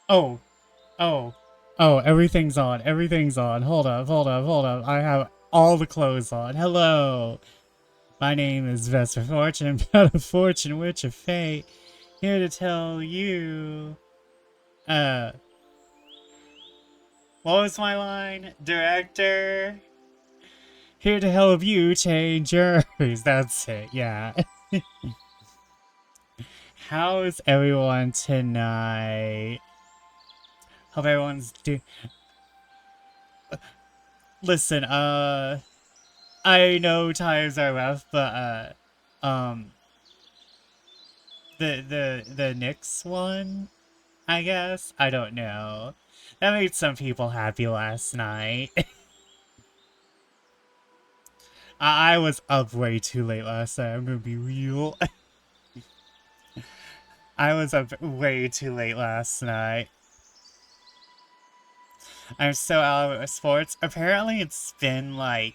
Oh, oh, oh, everything's on. Everything's on. Hold up, hold up, hold up. I have all the clothes on. Hello. My name is Vesper Fortune, but a fortune witch of fate. Here to tell you, uh, what was my line? Director? Here to help you change yours. That's it, yeah. How's everyone tonight? Hope everyone's Listen, I know times are rough, but, um, the Knicks one, I guess? I don't know. That made some people happy last night. I was up way too late last night, I'm gonna be real. I was up way too late last night. I'm so out of sports. Apparently it's been like,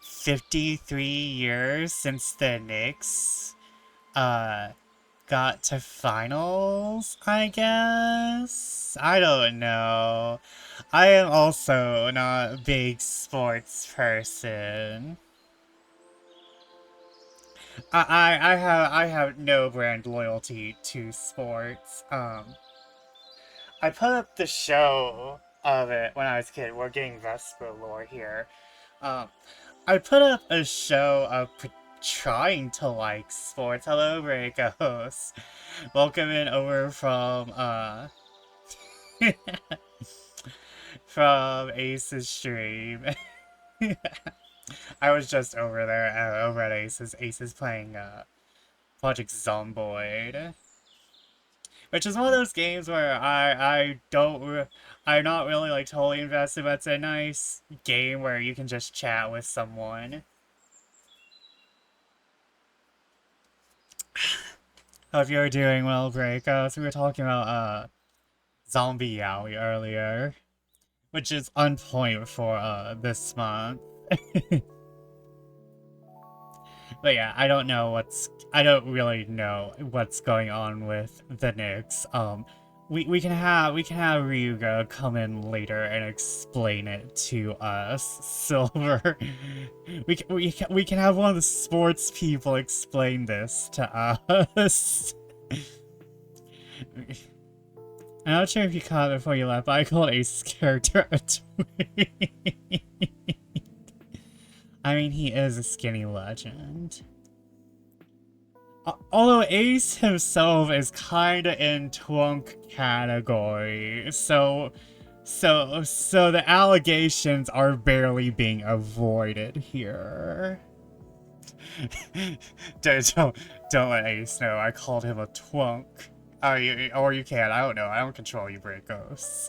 53 years since the Knicks, uh, got to finals, I guess? I don't know. I am also not a big sports person. I have no brand loyalty to sports. I put up the show of it when I was a kid. We're getting Vesper lore here. Um, I put up a show of trying to like sports. Hello, Breakos. Welcome in over from, from Ace's stream. I was just over there, over at Ace's. Ace's playing, Project Zomboid. Which is one of those games where I'm not really like totally invested, but it's a nice game where you can just chat with someone. Hope you're doing well, Breako. So we were talking about, Zombie Yowie earlier, which is on point for, this month. But yeah, I don't really know what's going on with the Knicks. We can have Ryuga come in later and explain it to us. Silver, we can have one of the sports people explain this to us. I'm not sure if you caught it before you left, but I called Ace's character a twig. I mean, he is a skinny legend. Although Ace himself is kinda in twunk category, so the allegations are barely being avoided here. don't let Ace know I called him a twunk. Or you can, I don't know, I don't control you, Breakos.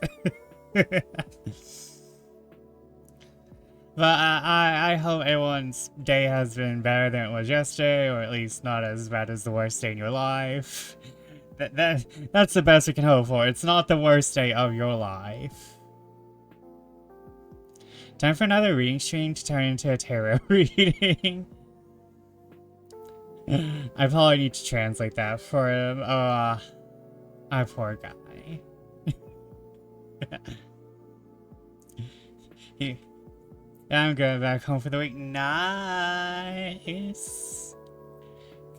But I hope everyone's day has been better than it was yesterday, or at least not as bad as the worst day in your life. That's the best we can hope for. It's not the worst day of your life. Time for another reading stream to turn into a tarot reading. I probably need to translate that for him. Our poor guy. I'm going back home for the week. Nice.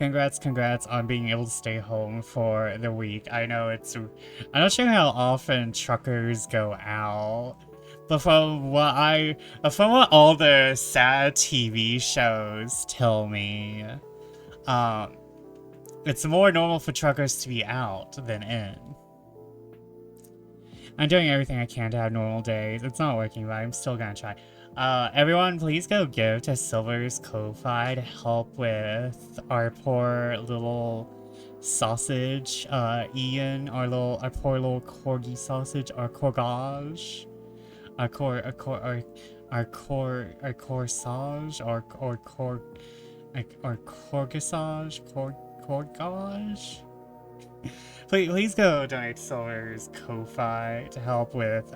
Congrats on being able to stay home for the week. I know I'm not sure how often truckers go out, but from what all the sad TV shows tell me, it's more normal for truckers to be out than in. I'm doing everything I can to have normal days. It's not working, but I'm still gonna try. Everyone, please go give to Silver's Ko-Fi to help with our poor little sausage, Ian, our poor little corgi sausage, our corsage, our corsage, our corgage, corgage. Please go donate to Silver's Ko-Fi to help with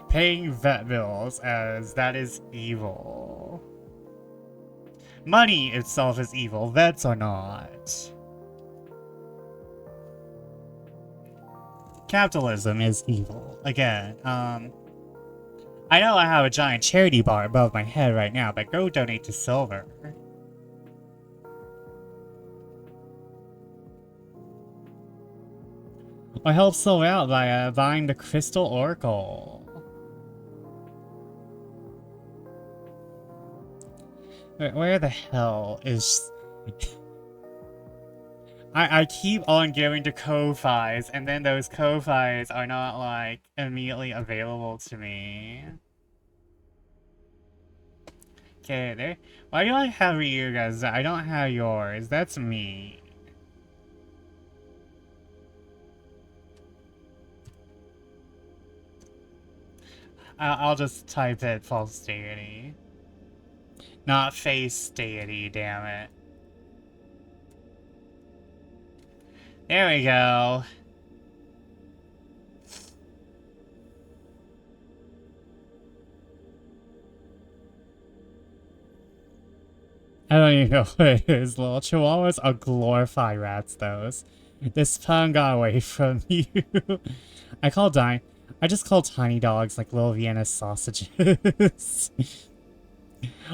paying vet bills, as that is evil. Money itself is evil, vets are not. Capitalism is evil. Again, I know I have a giant charity bar above my head right now, but go donate to Silver. Or help Silver out by buying the Crystal Oracle. Where the hell is... I keep on giving to Ko-Fis, and then those Ko-Fis are not, like, immediately available to me. Okay, there. Why do I have you guys? I don't have yours. That's me. I'll just type it false deity. Not face deity, damn it. There we go. I don't even know what it is. Little chihuahuas are glorified rats, those. This pun got away from you. I just call tiny dogs like little Vienna sausages.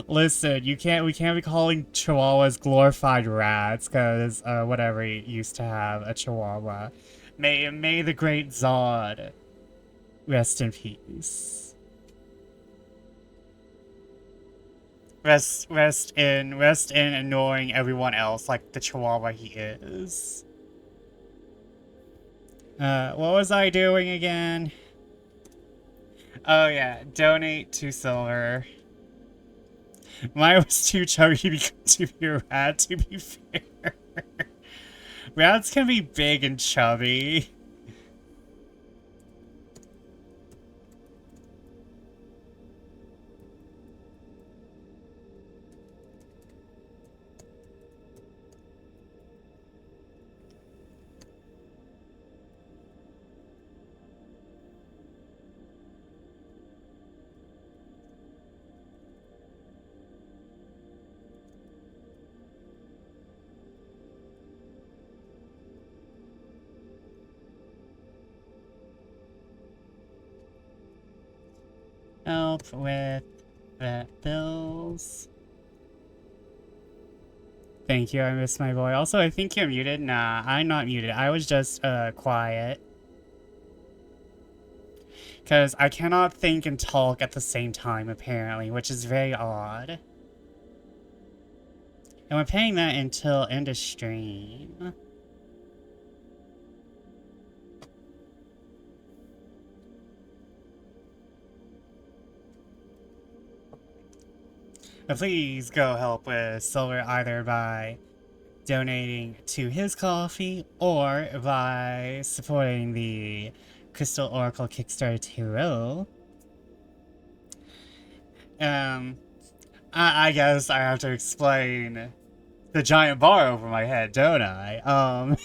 Listen, we can't be calling chihuahuas glorified rats, cause whatever used to have a chihuahua. May the great Zod rest in peace. Rest in annoying everyone else like the chihuahua he is. What was I doing again? Oh yeah, donate to Silver. Mine was too chubby to be a rat, to be fair. Rats can be big and chubby. Help with vet bills. Thank you, I missed my boy. Also, I think you're muted. Nah, I'm not muted. I was just, quiet. Because I cannot think and talk at the same time, apparently, which is very odd. And we're paying that until end of stream. But please go help with Silver either by donating to his coffee or by supporting the Crystal Oracle Kickstarter 2.0. I guess I have to explain the giant bar over my head, don't I?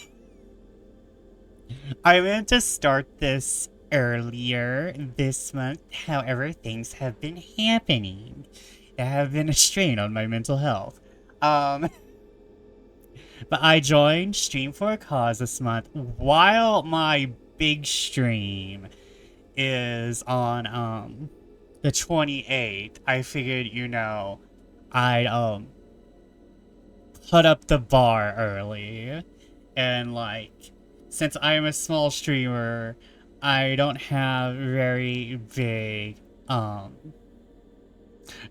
I meant to start this earlier this month, however, things have been happening. There have been a strain on my mental health. But I joined Stream for a Cause this month while my big stream is on, the 28th. I figured, you know, I'd, put up the bar early. And, like, since I'm a small streamer, I don't have very big,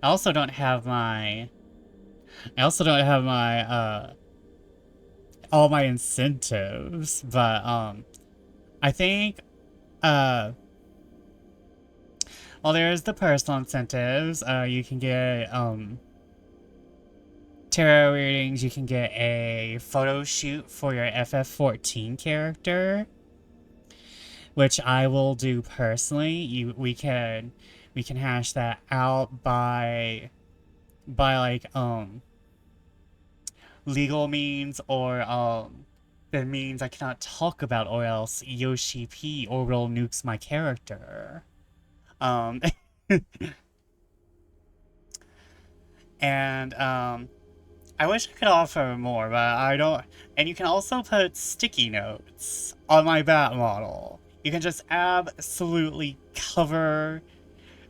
I also don't have my, all my incentives, but, I think, well, there's the personal incentives. You can get, tarot readings, you can get a photo shoot for your FF14 character, which I will do personally. We can hash that out by like, legal means or, the means I cannot talk about, or else Yoshi P orbital nukes my character. And, I wish I could offer more, but I don't. And you can also put sticky notes on my bat model. You can just absolutely cover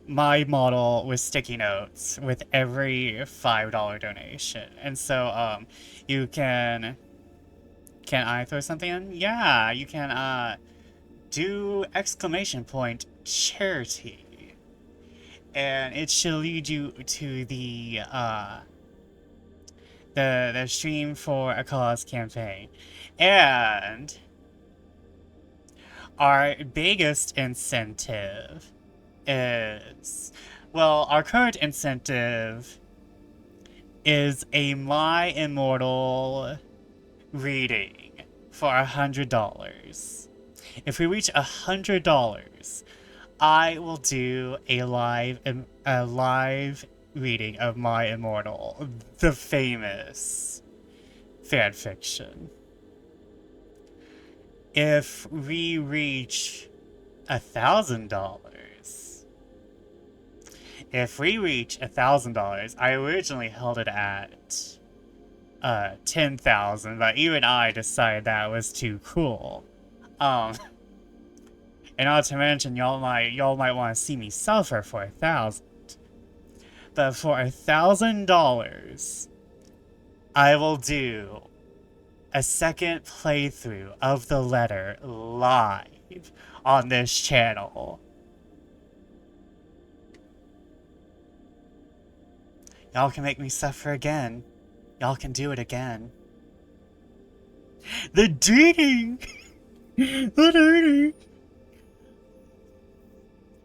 my model with sticky notes with every $5 donation. And so, you can I throw something in? Yeah, you can, do exclamation point charity. And it should lead you to the stream for a cause campaign. And our biggest incentive is, well, our current incentive is a My Immortal reading for $100. If we reach $100, I will do a live reading of My Immortal, the famous fanfiction. If we reach $1,000, I originally held it at 10,000, but even I decided that was too cool. And not to mention, y'all might want to see me suffer for 1,000. But for $1,000, I will do a second playthrough of the letter live on this channel. Y'all can make me suffer again. Y'all can do it again. The dating! The dating!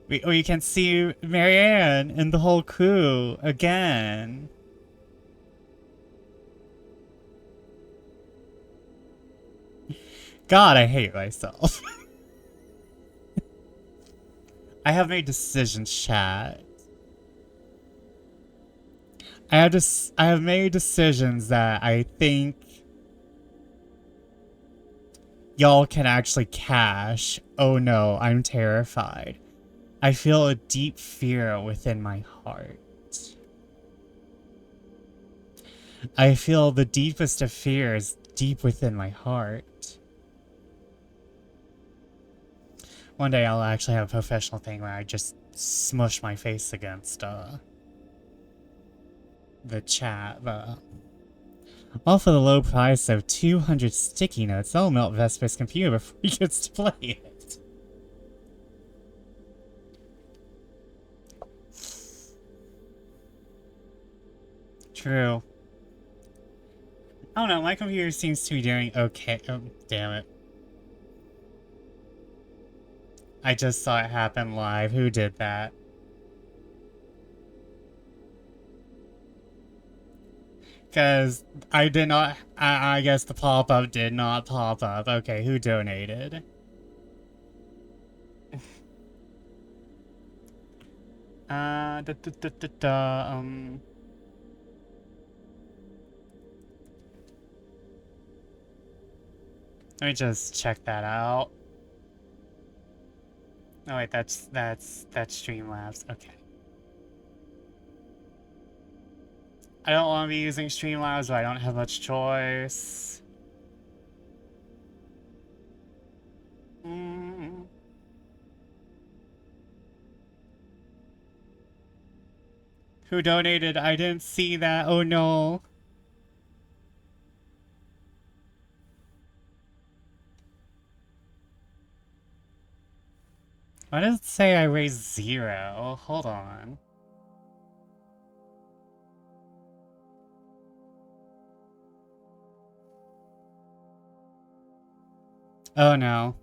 We can see Marianne and the whole crew again. God, I hate myself. I have made decisions, chat. I have made decisions that I think y'all can actually cash. Oh no, I'm terrified. I feel a deep fear within my heart. I feel the deepest of fears deep within my heart. One day I'll actually have a professional thing where I just smush my face against the chat, but all for the low price of 200 sticky notes. That'll melt Vesper's computer before he gets to play it. True. I don't know, my computer seems to be doing okay. Oh, damn it. I just saw it happen live. Who did that? Because I did not... I guess the pop-up did not pop up. Okay, who donated? Let me just check that out. Oh wait, that's Streamlabs. Okay. I don't want to be using Streamlabs, but I don't have much choice. Who donated? I didn't see that. Oh no. Why does it say I raised 0? Hold on. Oh no.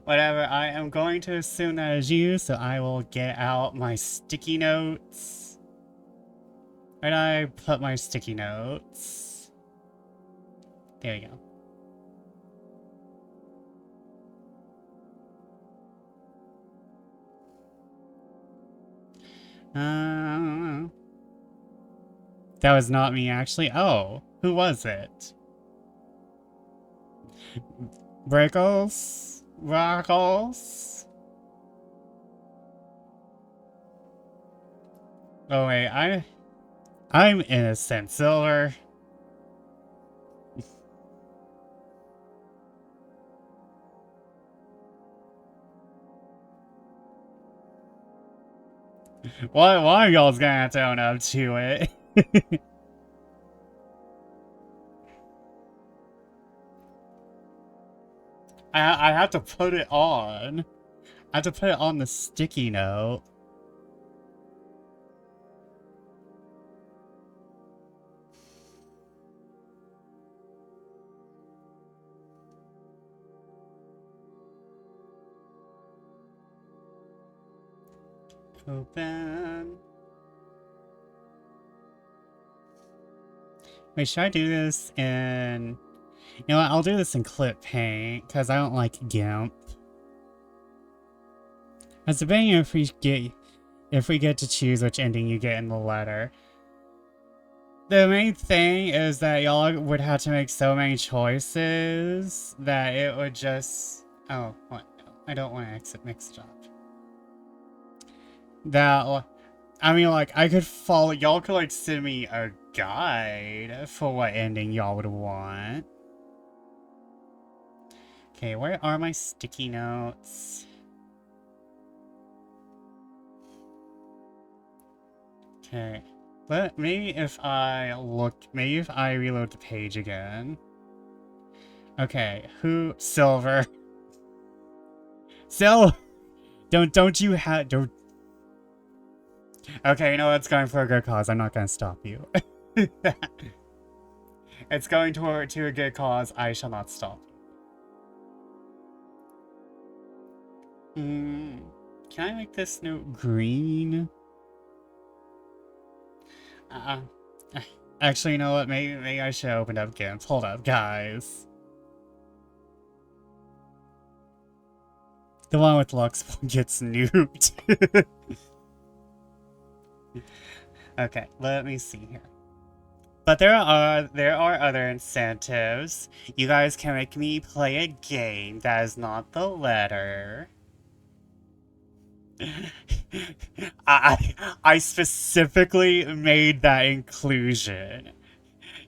Whatever, I am going to assume that is you, so I will get out my sticky notes. Where did I put my sticky notes? There we go. That was not me, actually. Oh, who was it? Brickles? Rockles? Oh wait, I'm innocent, Silver. One of y'all's gonna have to own up to it. I have to put it on. I have to put it on the sticky note. Open. Wait, should I do this in... You know what, I'll do this in Clip Paint, because I don't like GIMP. As depending if we get to choose which ending you get in the letter. The main thing is that y'all would have to make so many choices that it would just... Oh, what? I don't want to exit mixed up. That... I mean, like, I could follow... Y'all could, like, send me a guide for what ending y'all would want. Okay, where are my sticky notes? Okay. But maybe if I reload the page again. Okay, who? Silver. Don't you have, don't. Okay, you know what, it's going for a good cause, I'm not gonna stop you. It's going to a good cause, I shall not stop you. Can I make this note green? Actually, you know what, maybe I should open up GIMP. Hold up, guys. The one with Lux gets nuked. Okay, let me see here. But there are other incentives. You guys can make me play a game that is not the letter. I specifically made that inclusion.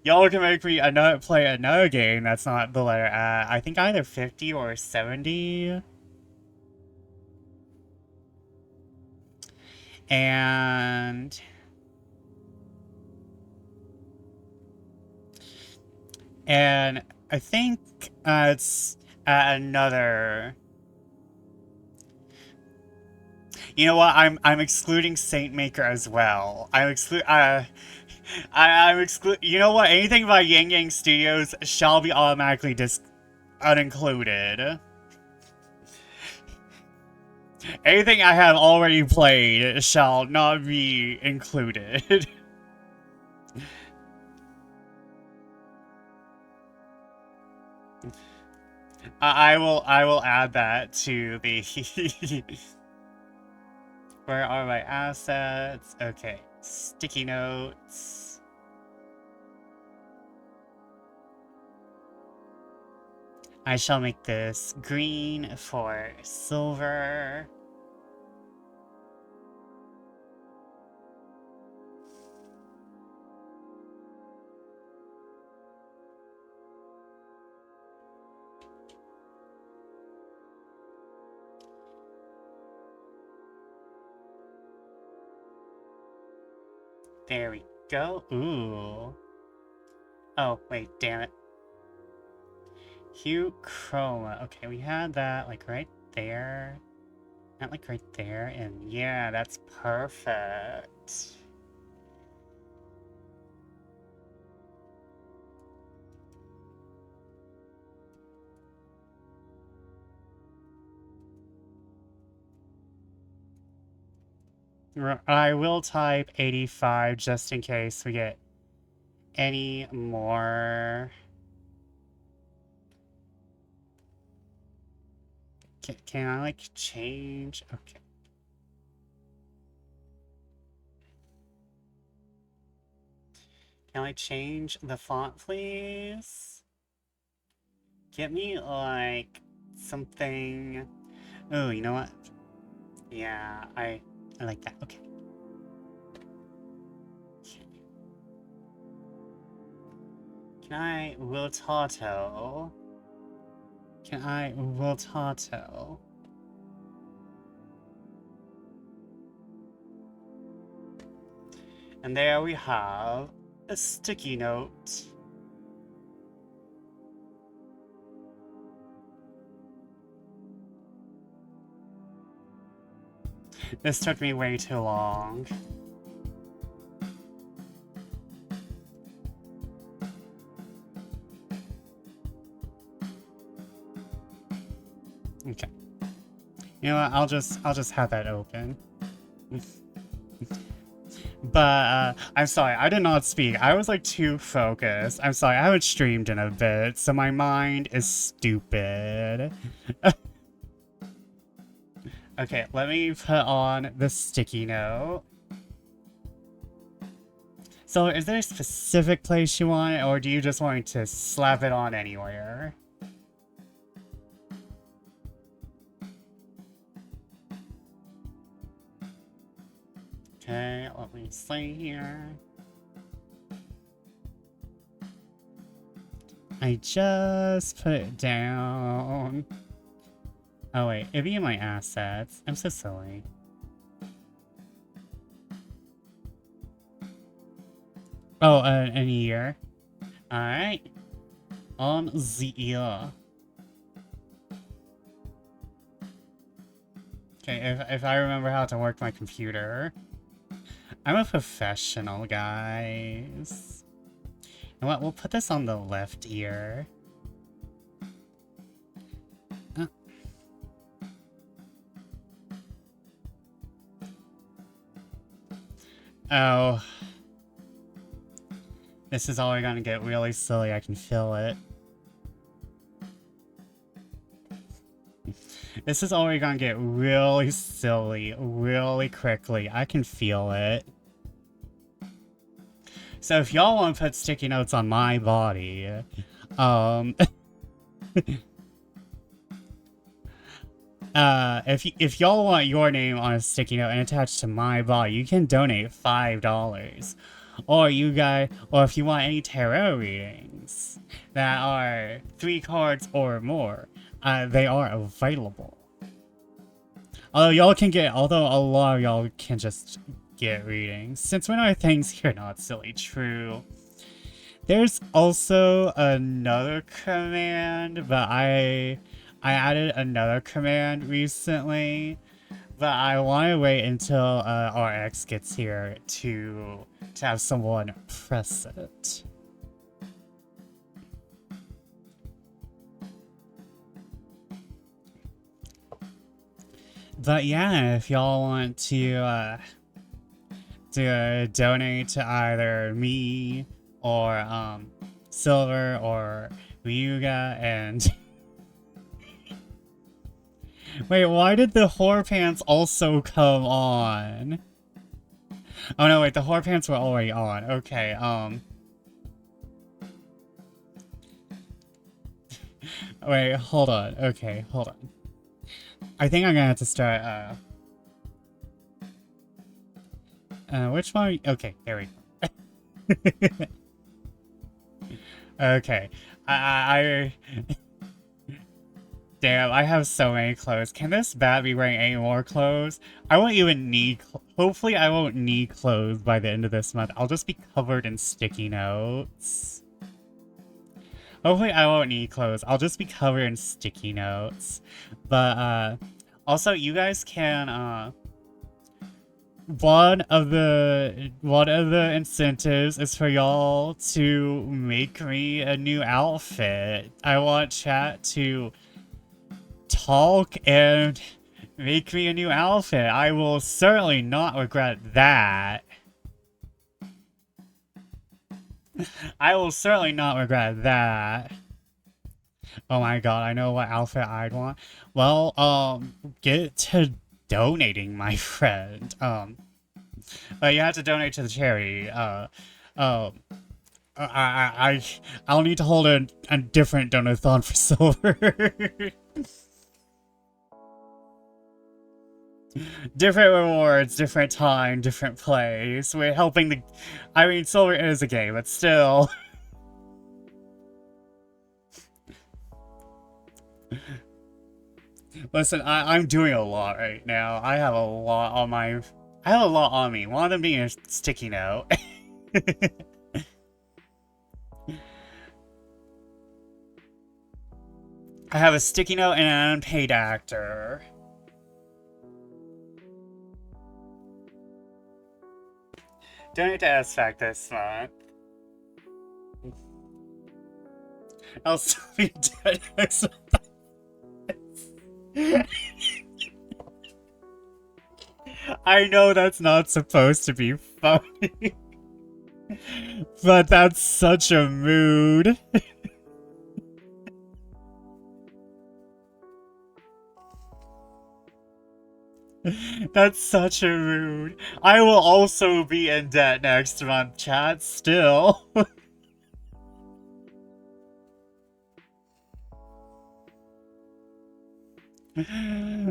Y'all can make me play another game that's not the letter I think either 50 or 70. And I think it's another. You know what? I'm excluding Saint Maker as well. I'm exclude. You know what? Anything by Yang Yang Studios shall be automatically unincluded. Anything I have already played shall not be included. I will add that to the. Where are my assets? Okay, sticky notes. I shall make this green for silver. There we go. Ooh. Oh, wait, damn it. Hue chroma. Okay, we had that, like, right there. Not, like, right there. And, yeah, that's perfect. I will type 85 just in case we get any more. Can I, like, change? Okay. Can I change the font, please? Get me, like, something... Oh, you know what? Yeah, I like that. Okay. Can I will Tato? Can I will Tato? And there we have a sticky note. This took me way too long. Okay. You know what? I'll just have that open. But I'm sorry, I did not speak. I was like too focused. I'm sorry, I haven't streamed in a bit, so my mind is stupid. Okay, let me put on the sticky note. So is there a specific place you want it, or do you just want to slap it on anywhere? Okay, let me see here. I just put it down. Oh wait, it'd be in my assets. I'm so silly. Oh, a year. Alright. On the year. Okay, if I remember how to work my computer. I'm a professional, guys. You know what? We'll put this on the left ear. Oh. This is already gonna get really silly. I can feel it. This is already gonna get really silly really quickly. I can feel it. So if y'all want to put sticky notes on my body, if y'all want your name on a sticky note and attached to my body, you can donate $5. Or if you want any tarot readings that are 3 cards or more, they are available. Although a lot of y'all can just get readings. Since when are things here not silly? True. There's also another command, but I added another command recently, but I want to wait until RX gets here to have someone press it. But yeah, if y'all want to donate to either me or Silver or Ryuga and wait, why did the whore pants also come on? Oh no, wait, the whore pants were already on. Okay, wait, hold on. Okay, hold on. I think I'm gonna have to start, which one? Okay, there we go. Okay. Damn, I have so many clothes. Can this bat be wearing any more clothes? I won't even need... Hopefully I won't need clothes by the end of this month. I'll just be covered in sticky notes. Hopefully I won't need clothes. I'll just be covered in sticky notes. But, also, you guys can, one of the incentives is for y'all to make me a new outfit. I want chat to talk and make me a new outfit. I will certainly not regret that. I will certainly not regret that. Oh my god, I know what outfit I'd want. Well, get to donating, my friend. You have to donate to the charity. I'll need to hold a different donathon for Silver. Different rewards, different time, different place. We're helping the... I mean, Silver is a game, but still. Listen, I'm doing a lot right now. I have a lot on me. One of them being a sticky note. I have a sticky note and an unpaid actor. Donate to SFAC this month. I'll still be dead next month. I know that's not supposed to be funny. But that's such a mood. That's such a mood. I will also be in debt next month, chat, still.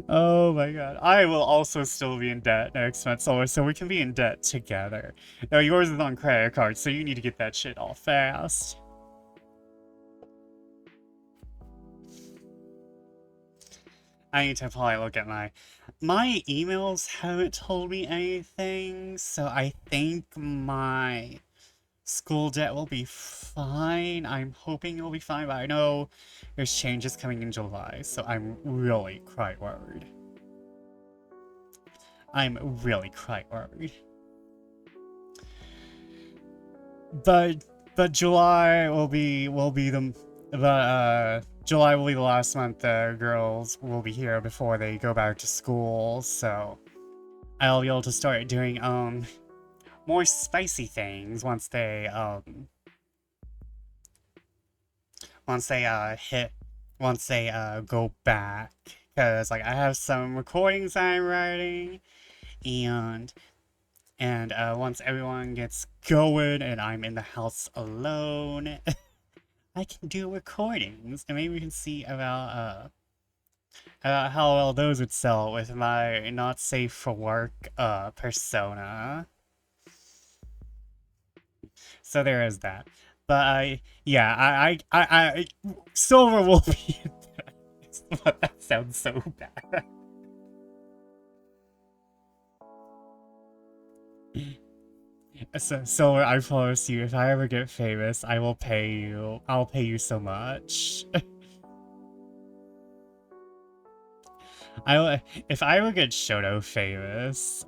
Oh my god. I will also still be in debt next month, so we can be in debt together. No, yours is on credit card, so you need to get that shit all fast. I need to probably look at my emails haven't told me anything, so I think my school debt will be fine. I'm hoping it'll be fine, but I know there's changes coming in July, so I'm really quite worried. I'm really quite worried. But July will be July will be the last month the girls will be here before they go back to school, so I'll be able to start doing more spicy things once they go back, because like I have some recordings I'm writing, and once everyone gets going and I'm in the house alone, I can do recordings, and maybe we can see about how well those would sell with my not safe for work persona. So there is that. But yeah, Silver will be. That sounds so bad. So Silver, I promise you, if I ever get famous, I will pay you. I'll pay you so much. If I ever get Shoto famous,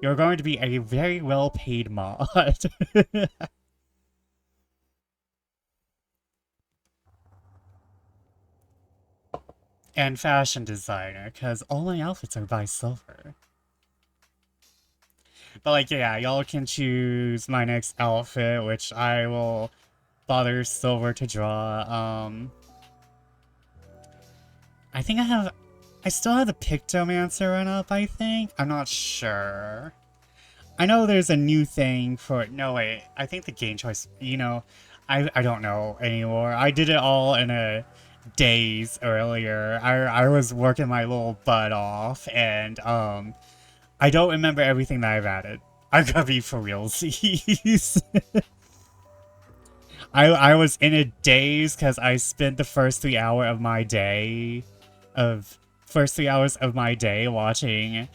you're going to be a very well-paid mod. And fashion designer, because all my outfits are by Silver. But like, yeah, y'all can choose my next outfit, which I will bother Silver to draw. I think I still have the Pictomancer run up, I think? I'm not sure. I know there's a new thing for... No, wait. I think the game choice... You know, I don't know anymore. I did it all in a days earlier. I was working my little butt off, and, I don't remember everything that I've added. I gotta be for realsies. I was in a daze because I spent the first 3 hours of my day watching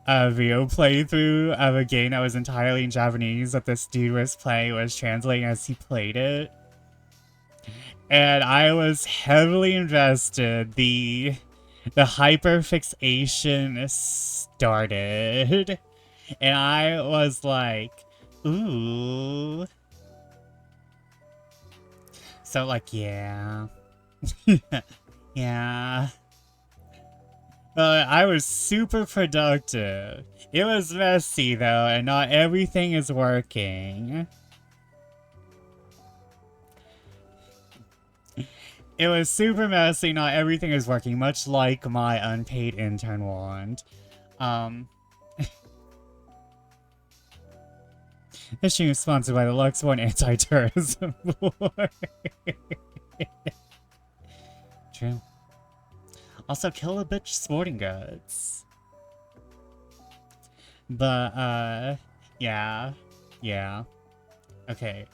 a video playthrough of a game that was entirely in Japanese that this dude was playing, was translating as he played it. And I was heavily invested. The hyperfixation started. And I was like, ooh. So like, yeah. Yeah. I was super productive. It was messy though, and not everything is working. It was super messy, not everything is working, much like my unpaid intern wand. This stream is sponsored by the Lux One Anti-Terrorism Board. True. Also, kill a bitch sporting goods. But, yeah. Yeah. Okay,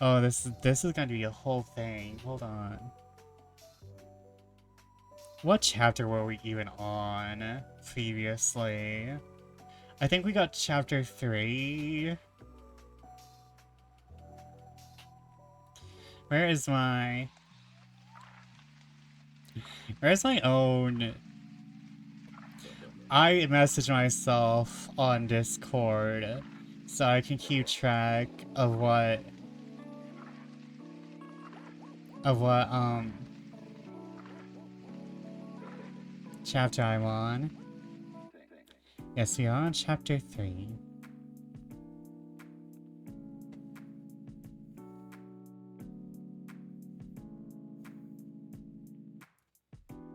oh, this is gonna be a whole thing. Hold on. What chapter were we even on previously? I think we got chapter 3. Where's my own... I message myself on Discord so I can keep track of what chapter I'm on. Yes, we are on chapter 3.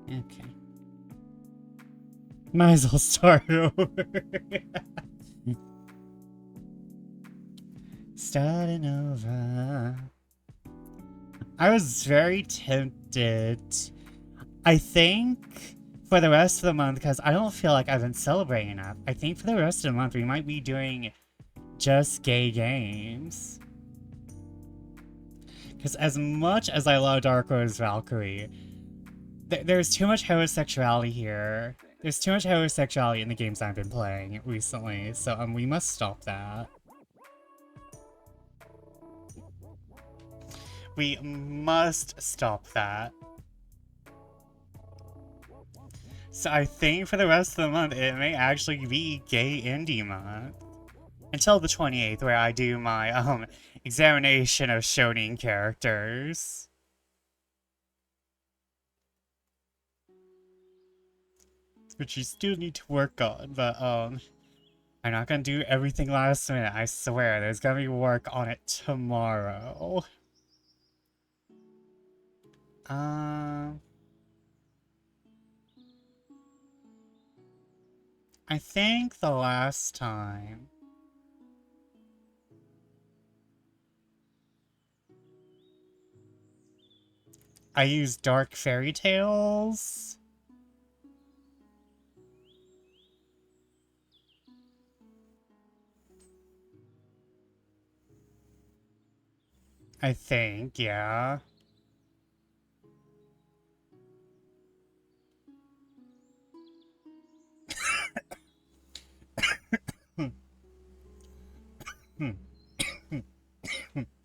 Okay. Might as well start over. Starting over. I was very tempted. I think for the rest of the month, because I don't feel like I've been celebrating enough, I think for the rest of the month we might be doing just gay games. Because as much as I love Dark Rose Valkyrie, there's too much homosexuality here. There's too much homosexuality in the games I've been playing recently, so we must stop that. We must stop that. So I think for the rest of the month, it may actually be Gay Indie Month. Until the 28th, where I do my, examination of shonen characters. Which you still need to work on, but, I'm not gonna do everything last minute, I swear. There's gonna be work on it tomorrow. I think the last time I used Dark Fairy Tales. I think, yeah.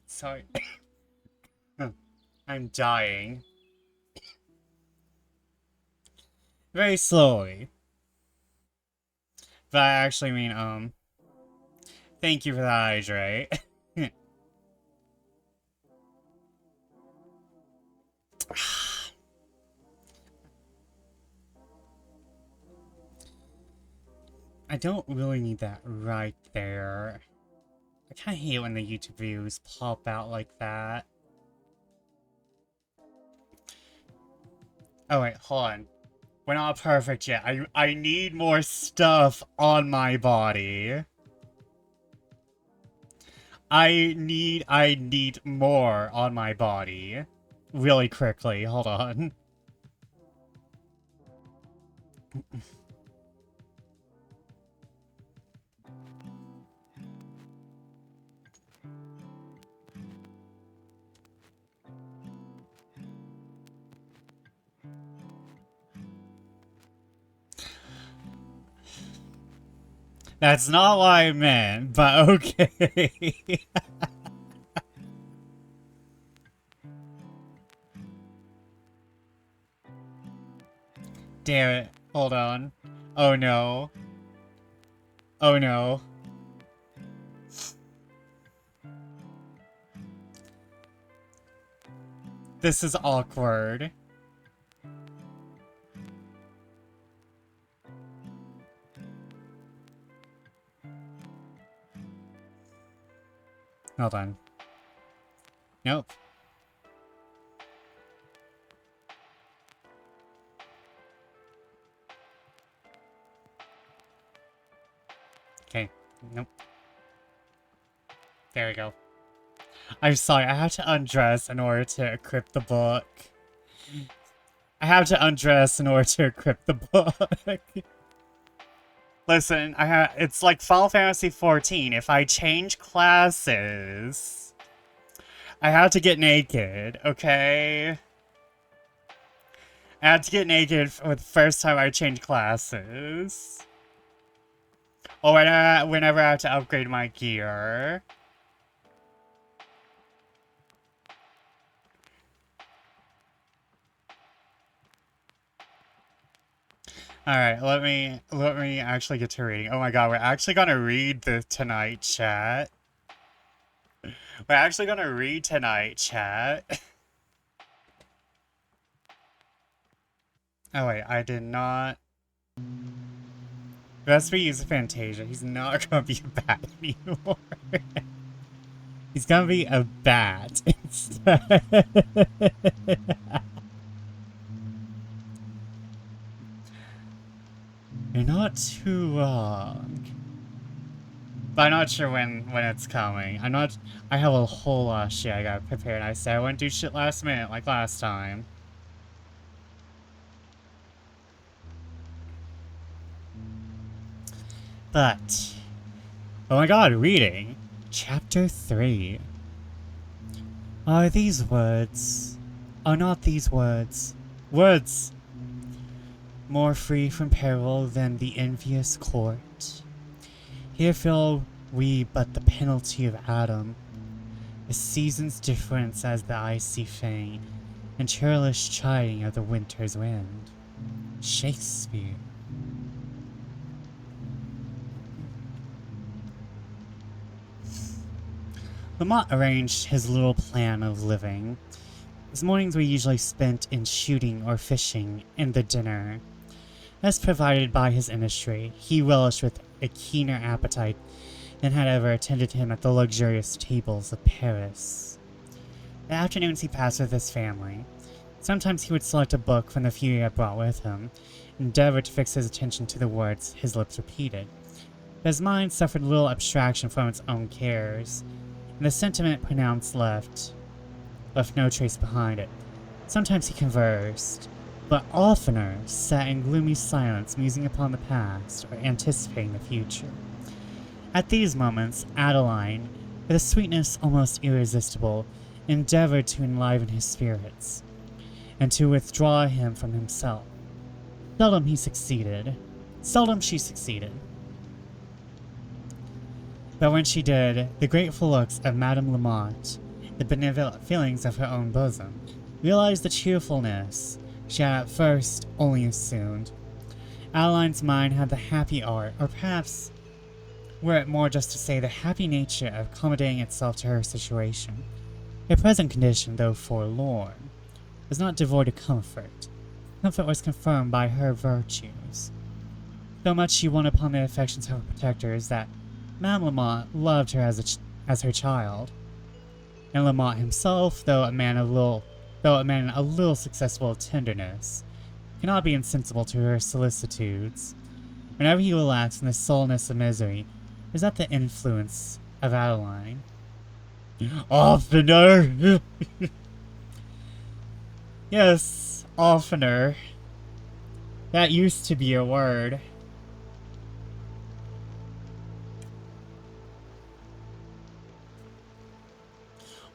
Sorry. I'm dying. Very slowly. But I actually mean, thank you for the hydrate. I don't really need that right there. I kinda hate when the YouTube views pop out like that. Oh wait, hold on. We're not perfect yet. I need more stuff on my body. I need more on my body. Really quickly, hold on. That's not what I meant, but okay. Damn it. Hold on. Oh no. Oh no. This is awkward. Hold on. Nope. Okay. Nope. There we go. I'm sorry, I have to undress in order to equip the book. I have to undress in order to equip the book. Listen, it's like Final Fantasy XIV. If I change classes, I have to get naked, okay? I have to get naked for the first time I change classes. Or whenever I have to upgrade my gear. Alright, let me actually get to reading. Oh my god, we're actually gonna read the tonight, chat. We're actually gonna read tonight, chat. Oh wait, I did not. Best we use Fantasia. He's not gonna be a bat anymore. He's gonna be a bat instead. You're not too long. But I'm not sure when it's coming. I have a whole lot of shit I got prepared. I said I wouldn't do shit last minute like last time. But, oh my god, reading. Chapter 3. Are not these words more free from peril than the envious court? Here feel we but the penalty of Adam, a season's difference as the icy fane, and churlish chiding of the winter's wind. Shakespeare. Lamont arranged his little plan of living. His mornings were usually spent in shooting or fishing, and the dinner, as provided by his industry, he relished with a keener appetite than had ever attended him at the luxurious tables of Paris. The afternoons he passed with his family. Sometimes he would select a book from the few he had brought with him, and endeavor to fix his attention to the words his lips repeated. But his mind suffered little abstraction from its own cares, and the sentiment pronounced left no trace behind it. Sometimes he conversed, but oftener sat in gloomy silence musing upon the past or anticipating the future. At these moments, Adeline, with a sweetness almost irresistible, endeavored to enliven his spirits, and to withdraw him from himself. Seldom she succeeded. But when she did, the grateful looks of Madame Lamont, the benevolent feelings of her own bosom, realized the cheerfulness she had at first only assumed. Adeline's mind had the happy art, or perhaps, were it more just to say the happy nature of accommodating itself to her situation. Her present condition, though forlorn, was not devoid of comfort. Comfort was confirmed by her virtues. So much she won upon the affections of her protectors that Madame Lamont loved her as her child. And Lamont himself, though a man a little successful of tenderness, cannot be insensible to her solicitudes. Whenever he relaxed in the sullenness of misery, it was at the influence of Adeline. Oftener! Yes, oftener. That used to be a word.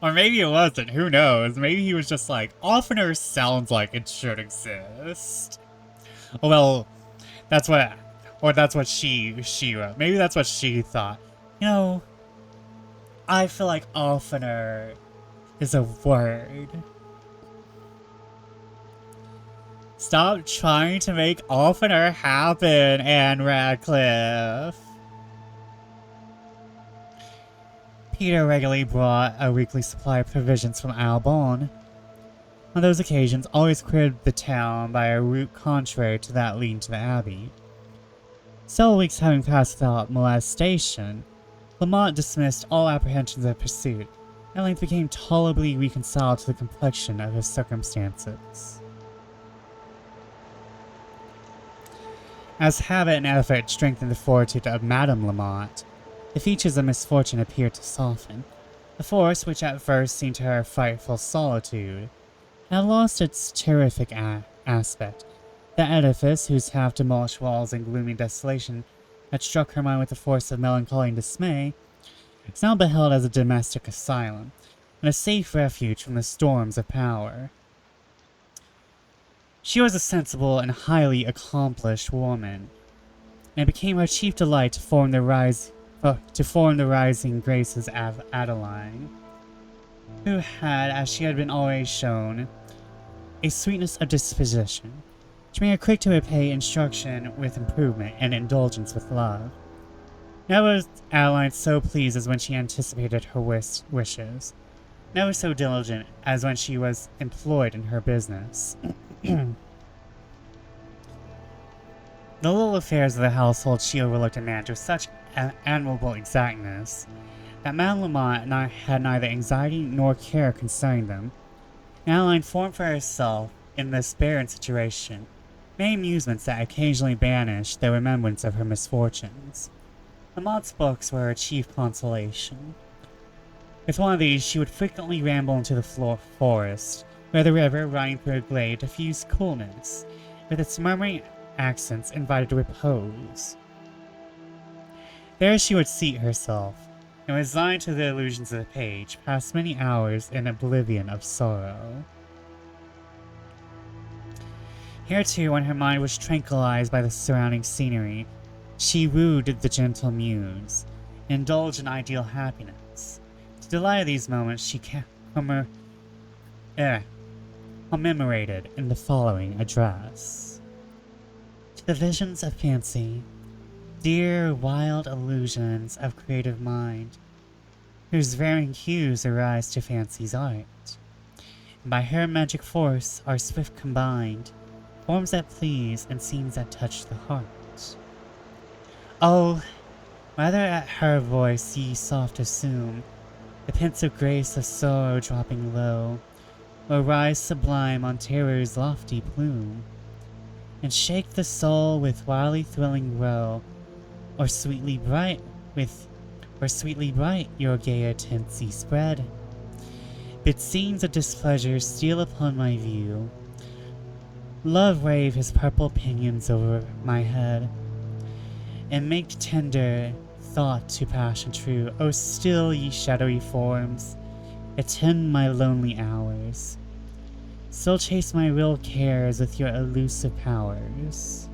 Or maybe it wasn't, who knows? Maybe he was just like, oftener sounds like it should exist. Well, that's what she wrote. Maybe that's what she thought. You know, I feel like oftener is a word. Stop trying to make oftener happen, Anne Radcliffe. Peter regularly brought a weekly supply of provisions from Albon. On those occasions, always cleared the town by a route contrary to that leading to the Abbey. Several weeks having passed without molestation, Lamont dismissed all apprehensions of pursuit, and at length became tolerably reconciled to the complexion of his circumstances. As habit and effort strengthened the fortitude of Madame Lamont, the features of misfortune appeared to soften. The forest, which at first seemed to her a frightful solitude, had lost its terrific aspect. The edifice, whose half-demolished walls and gloomy desolation had struck her mind with the force of melancholy and dismay, was now beheld as a domestic asylum, and a safe refuge from the storms of power. She was a sensible and highly accomplished woman. and it became her chief delight to form the rising graces of Adeline, who had, as she had been always shown, a sweetness of disposition, which made her quick to repay instruction with improvement and indulgence with love. Never was Adeline so pleased as when she anticipated her wishes, never so diligent as when she was employed in her business. The little affairs of the household she overlooked and managed with such admirable exactness that Madame Lamont had neither anxiety nor care concerning them. Adeline formed for herself, in this barren situation, many amusements that occasionally banished the remembrance of her misfortunes. Lamont's books were her chief consolation. With one of these, she would frequently ramble into the forest, where the river, running through a glade, diffused coolness, with its murmuring accents invited repose. There she would seat herself, and resigned to the illusions of the page, pass many hours in oblivion of sorrow. Here too, when her mind was tranquilized by the surrounding scenery, she wooed the gentle muse, and indulged in ideal happiness. To delight of these moments, she commemorated in the following address. To the visions of fancy, dear wild illusions of creative mind, whose varying hues arise to fancy's art, and by her magic force are swift combined, forms that please and scenes that touch the heart. Oh, whether at her voice ye soft assume the pensive grace of sorrow dropping low, or rise sublime on terror's lofty plume, and shake the soul with wildly thrilling row, or sweetly bright your gayer tints ye spread, bid scenes of displeasure steal upon my view, love wave his purple pinions over my head, and make tender thought to passion true. O still, ye shadowy forms, attend my lonely hours, still chase my real cares with your elusive powers.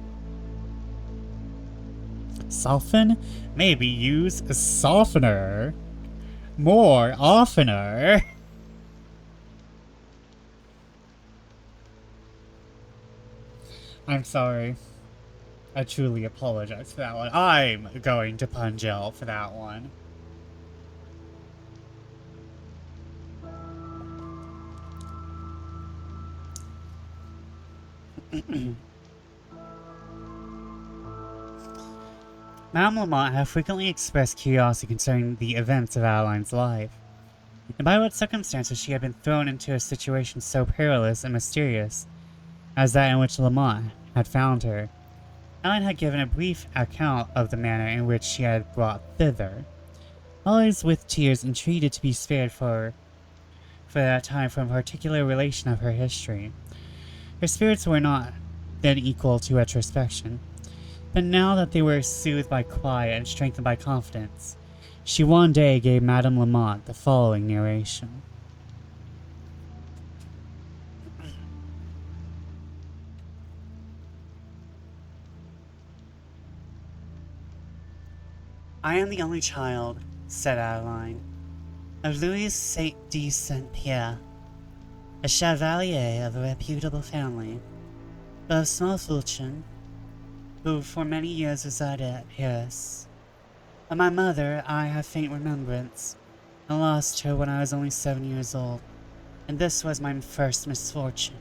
Soften? Maybe use a softener more oftener. I'm sorry. I truly apologize for that one. I'm going to Punjel for that one. Madame Lamont had frequently expressed curiosity concerning the events of Adeline's life, and by what circumstances she had been thrown into a situation so perilous and mysterious as that in which Lamont had found her. Adeline had given a brief account of the manner in which she had brought thither, always with tears entreated to be spared for that time from a particular relation of her history. Her spirits were not then equal to retrospection, but now that they were soothed by quiet and strengthened by confidence, she one day gave Madame Lamont the following narration. I am the only child, said Adeline, of Louis de Saint Pierre, a chevalier of a reputable family, but of small fortune, who for many years resided at Paris. Of my mother I have faint remembrance, and lost her when I was only 7 years old, and this was my first misfortune.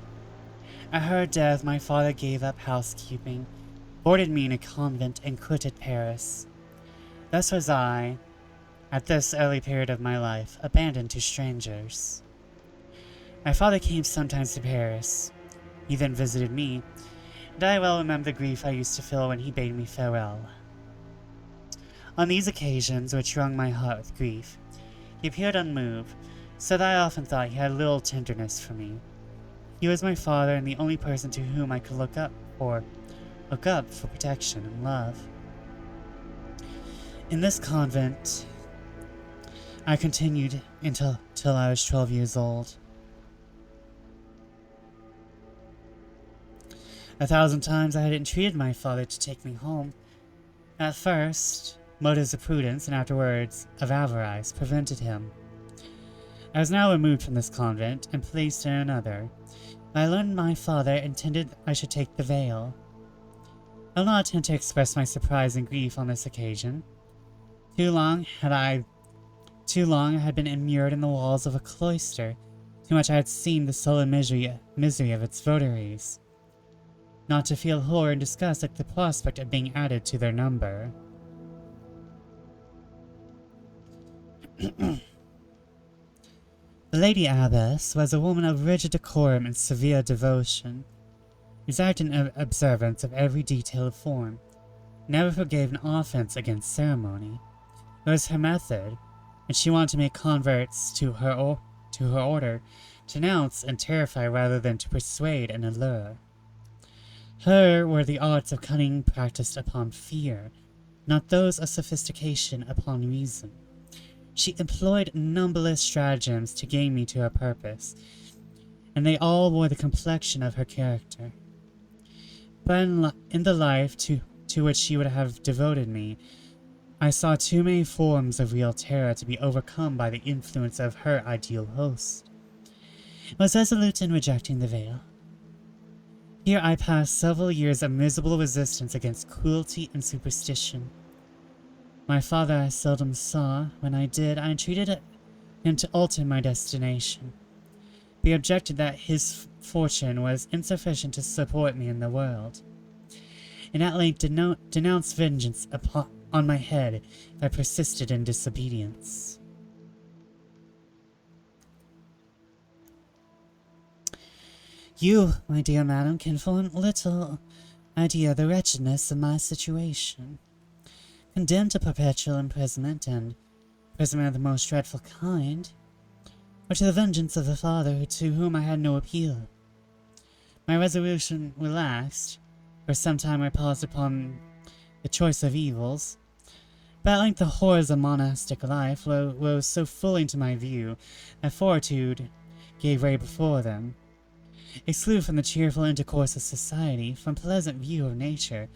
At her death my father gave up housekeeping, boarded me in a convent, and quitted Paris. Thus was I, at this early period of my life, abandoned to strangers. My father came sometimes to Paris. He then visited me, and I well remember the grief I used to feel when he bade me farewell. On these occasions, which wrung my heart with grief, he appeared unmoved, so that I often thought he had little tenderness for me. He was my father and the only person to whom I could look up for protection and love. In this convent, I continued till I was 12 years old. 1,000 times I had entreated my father to take me home, At first, motives of prudence and afterwards of avarice prevented him. I was now removed from this convent and placed in another. I learned my father intended I should take the veil. I will not attempt to express my surprise and grief on this occasion. Too long I had been immured in the walls of a cloister. Too much I had seen the sullen misery of its votaries, not to feel horror and disgust at the prospect of being added to their number. The Lady Abbess was a woman of rigid decorum and severe devotion, exact in observance of every detail of form, never forgave an offense against ceremony. It was her method, and she wanted to make converts to her order, to denounce and terrify rather than to persuade and allure. Her were the arts of cunning practiced upon fear, not those of sophistication upon reason. She employed numberless stratagems to gain me to her purpose, and they all wore the complexion of her character. But in the life to which she would have devoted me, I saw too many forms of real terror to be overcome by the influence of her ideal host. I was resolute in rejecting the veil. Here I passed several years of miserable resistance against cruelty and superstition. My father I seldom saw. When I did, I entreated him to alter my destination. He objected that his fortune was insufficient to support me in the world, and at length denounced vengeance on my head if I persisted in disobedience. You, my dear madam, can form little idea of the wretchedness of my situation. Condemned to perpetual imprisonment, and imprisonment of the most dreadful kind, or to the vengeance of the father to whom I had no appeal. My resolution relaxed. For some time I paused upon the choice of evils, but at length the horrors of monastic life rose so fully into my view that fortitude gave way before them. Excluded from the cheerful intercourse of society, from pleasant view of nature,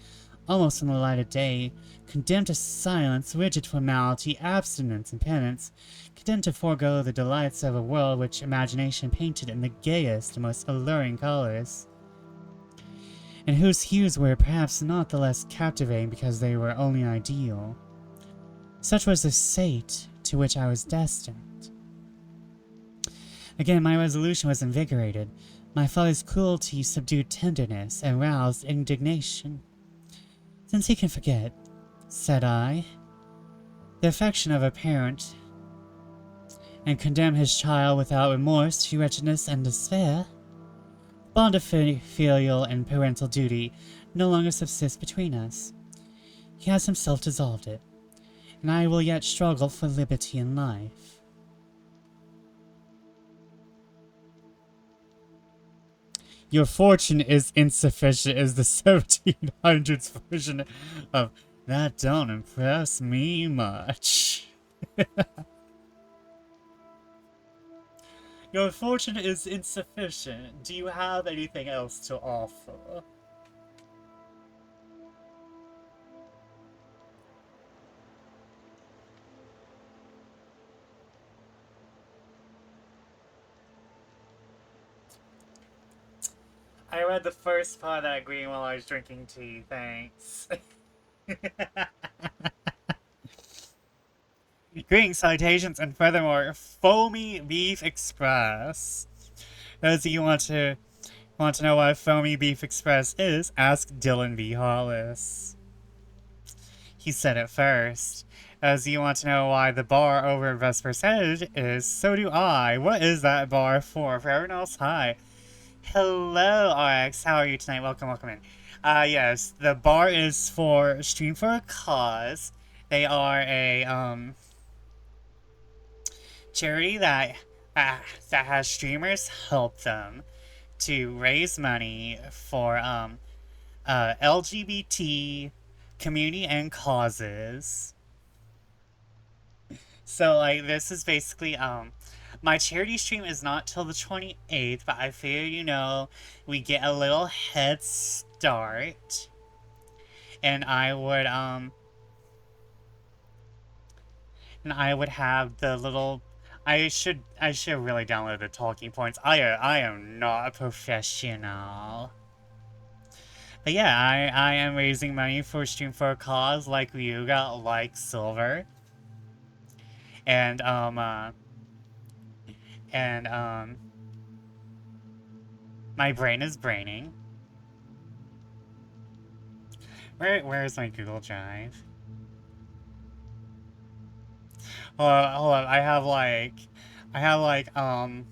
almost from the light of day, condemned to silence, rigid formality, abstinence, and penance, condemned to forego the delights of a world which imagination painted in the gayest and most alluring colors, and whose hues were perhaps not the less captivating because they were only ideal. Such was the fate to which I was destined. Again, my resolution was invigorated. My father's cruelty subdued tenderness and roused indignation. Since he can forget, said I, the affection of a parent, and condemn his child without remorse to wretchedness and despair, the bond of filial and parental duty no longer subsists between us. He has himself dissolved it, and I will yet struggle for liberty and life. Your fortune is insufficient is the 1700s version of that don't impress me much. Your fortune is insufficient. Do you have anything else to offer? I read the first part of that agreeing while I was drinking tea, thanks. Greetings, salutations, and furthermore, Foamy Beef Express. Those of you want to know what Foamy Beef Express is, ask Dylan V. Hollis. He said it first. As you want to know why the bar over at Vesper's Edge is, so do I. What is that bar for? For everyone else, hi. Hello, RX. How are you tonight? Welcome in. Yes, the bar is for Stream for a Cause. They are a, charity that has streamers help them to raise money for, LGBT community and causes. So, like, this is basically, my charity stream is not till the 28th, but I figure, you know, we get a little head start. And I would, and I would have the little. I should really download the talking points. I am not a professional. But yeah, I am raising money for Stream for a Cause, like Ryuga, like Silver. And, and, my brain is braining. Where's my Google Drive? Hold on,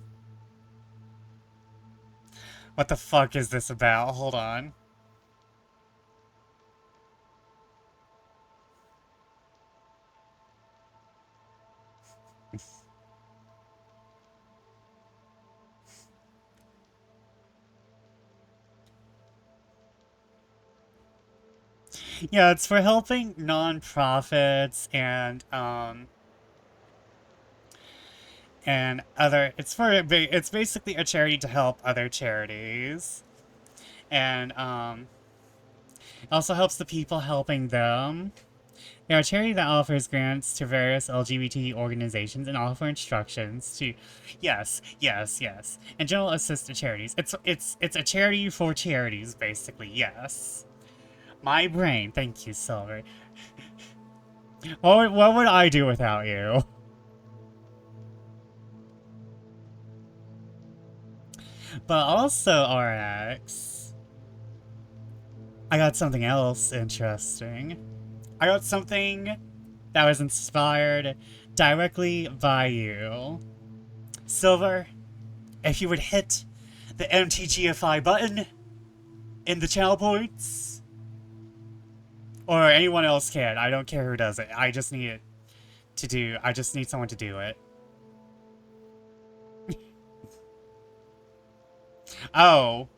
what the fuck is this about? Hold on. Yeah, it's for helping non-profits and other, it's basically a charity to help other charities. And, it also helps the people helping them. They're a charity that offers grants to various LGBT organizations and offer instructions to, yes, and general assist to charities. It's a charity for charities, basically. Yes. My brain, thank you, Silver. What would I do without you? But also, RX, I got something else interesting. I got something that was inspired directly by you. Silver, if you would hit the MTGFI button in the channel points, or anyone else can, I don't care who does it, I just need someone to do it. Oh.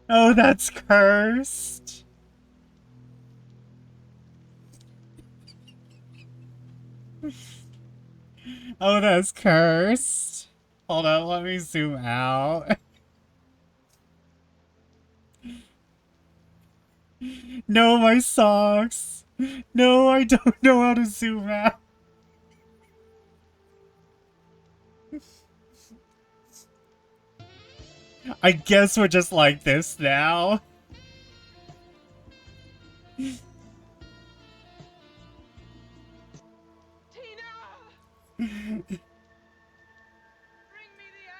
Oh, that's cursed. Oh, that's cursed. Hold on, let me zoom out. No, my socks. No, I don't know how to zoom out. I guess we're just like this now. Bring me the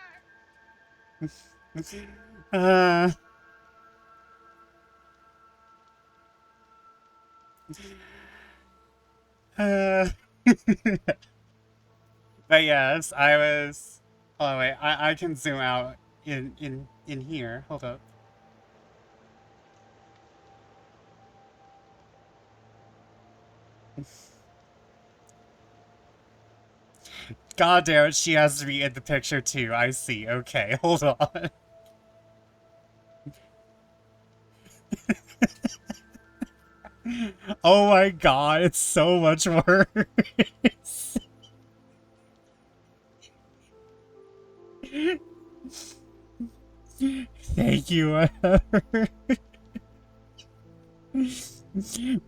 axe. But yes, I was. Oh wait, I can zoom out in here. Hold up. God damn it, she has to be in the picture too. I see. Okay, hold on. Oh my god, it's so much worse. Thank you.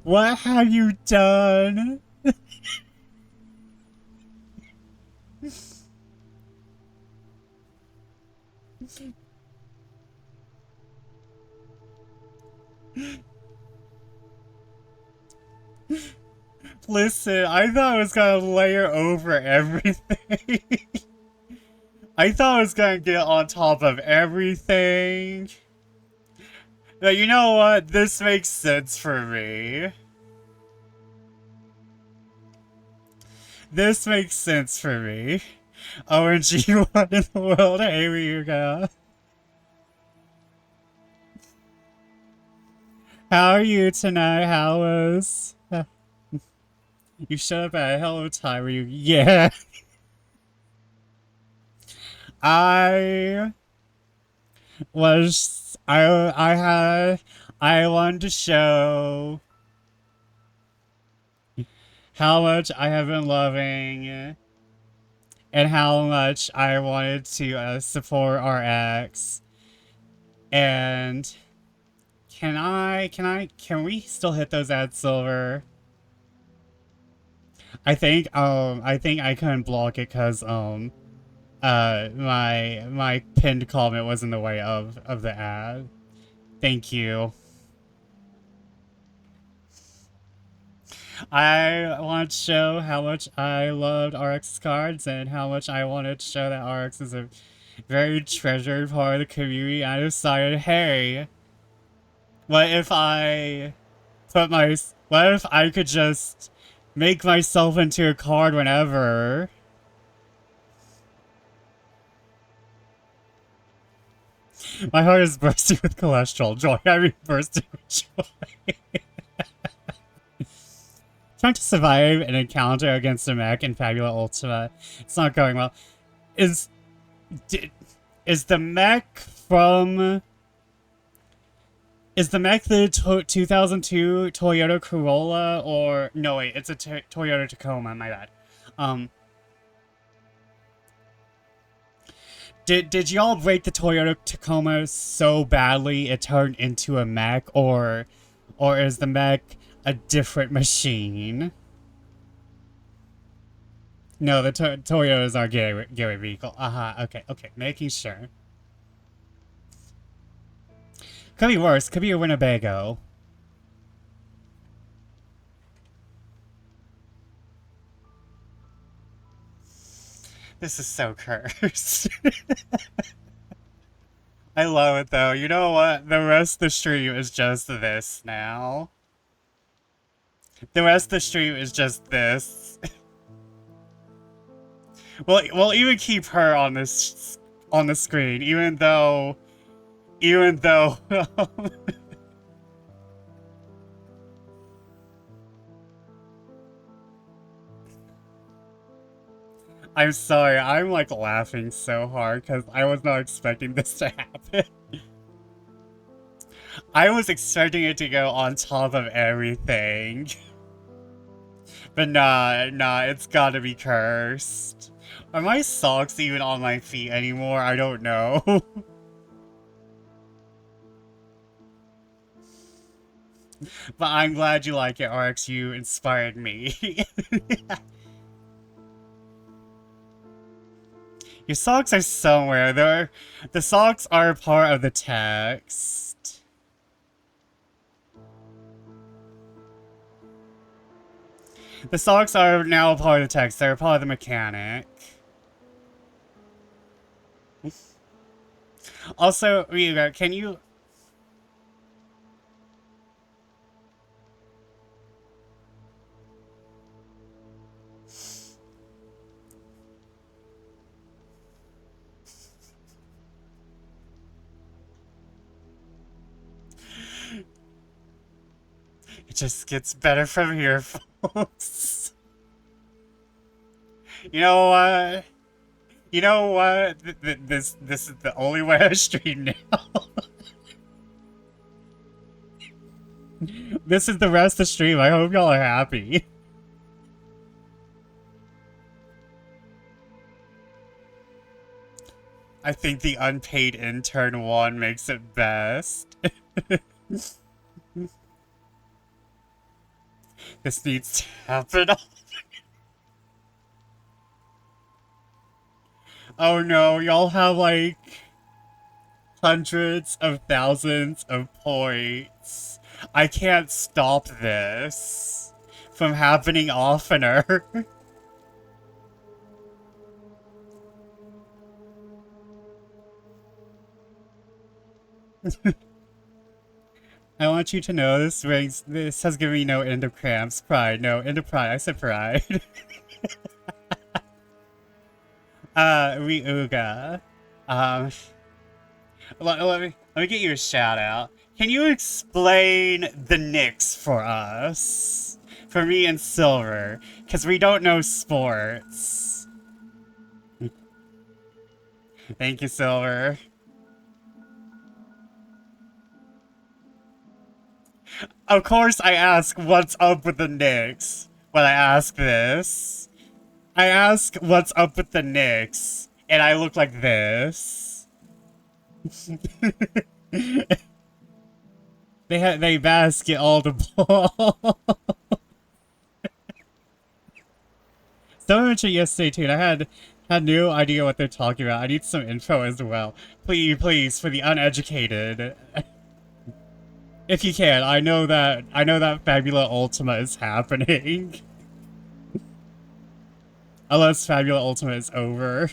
What have you done? Listen, I thought I was gonna layer over everything. I thought I was gonna get on top of everything. But you know what? This makes sense for me. This makes sense for me. OMG, what in the world? Hey, Ryuga. How are you tonight? How was... You shut up at hello time, Ryuga. Yeah. I was... I wanted to show how much I have been loving and how much I wanted to support RX. And can we still hit those at silver? I think I couldn't block it because my pinned comment was in the way of the ad. Thank you. I want to show how much I loved RX cards and how much I wanted to show that RX is a very treasured part of the community. I decided, hey, what if I what if I could just make myself into a card whenever? My heart is bursting with cholesterol. Joy, I mean bursting with joy. Trying to survive an encounter against a mech in Fabula Ultima. It's not going well. Is is the mech from... Is the mech the 2002 Toyota Corolla or... No, wait, it's a Toyota Tacoma, my bad. Did y'all break the Toyota Tacoma so badly it turned into a mech, or is the mech a different machine? No, the Toyotas are gateway vehicle. Okay, making sure. Could be worse. Could be a Winnebago. This is so cursed. I love it though. You know what? The rest of the stream is just this now. The rest of the stream is just this. We'll even keep her on this on the screen, even though I'm sorry, I'm like laughing so hard because I was not expecting this to happen. I was expecting it to go on top of everything. But nah, it's gotta be cursed. Are my socks even on my feet anymore? I don't know. But I'm glad you like it, RX. You inspired me. Your socks are somewhere. The socks are part of the text. The socks are now part of the text. They're part of the mechanic. Also, Ryuga, can you... It just gets better from here, folks. You know what? You know what? This is the only way I stream now. This is the rest of the stream. I hope y'all are happy. I think the unpaid intern one makes it best. This needs to happen. Oh no, y'all have like hundreds of thousands of points. I can't stop this from happening oftener. I want you to know this has given me no end of cramps. Pride. No, end of pride. I said pride. Ryuga. Let me get you a shout out. Can you explain the Knicks for us? For me and Silver. Because we don't know sports. Thank you, Silver. Of course I ask what's up with the Knicks when I ask this. I ask what's up with the Knicks, and I look like this. They basket all the ball. Someone mentioned yesterday too, and I had no idea what they're talking about. I need some info as well. Please, for the uneducated. If you can, I know that Fabula Ultima is happening. Unless Fabula Ultima is over.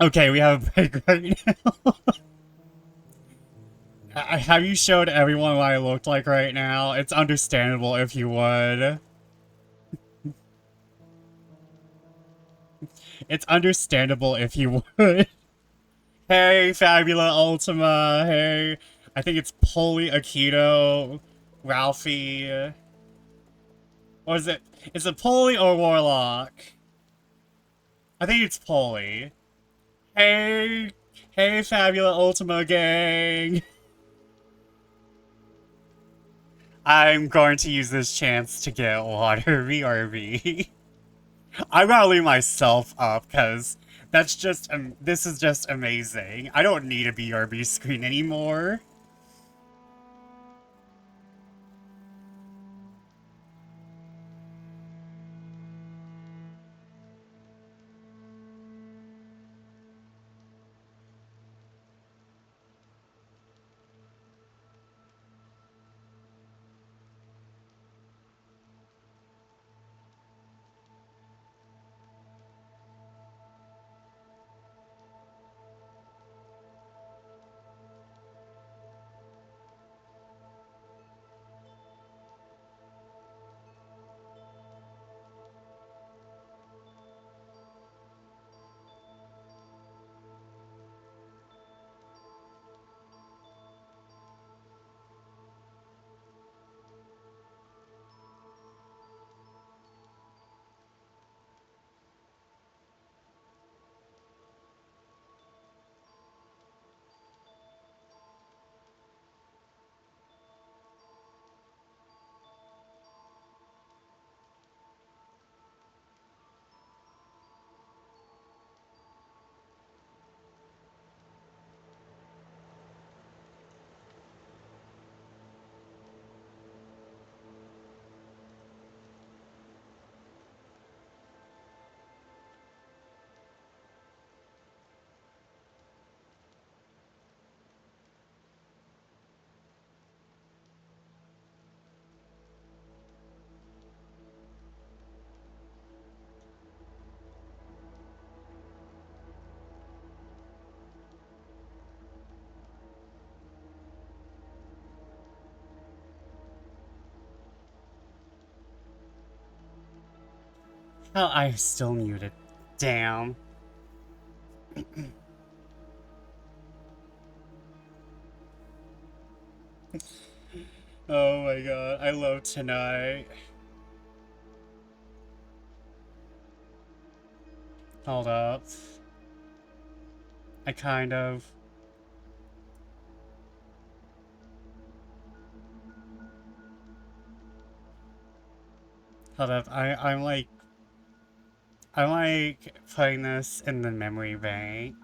Okay, we have a break right now. Have you showed everyone what I looked like right now? It's understandable if you would. It's understandable if you would. Hey, Fabula Ultima. Hey. I think it's Poli Akito, Ralphie. What is it? Is it Poli or Warlock? I think it's Poli. Hey. Hey, Fabula Ultima gang. I'm going to use this chance to get water BRB. I'm gonna leave myself up because that's just this is just amazing. I don't need a BRB screen anymore. Oh, I'm still muted. Damn. Oh my god, I love tonight. Hold up. I kind of. Hold up. I'm like putting this in the memory bank.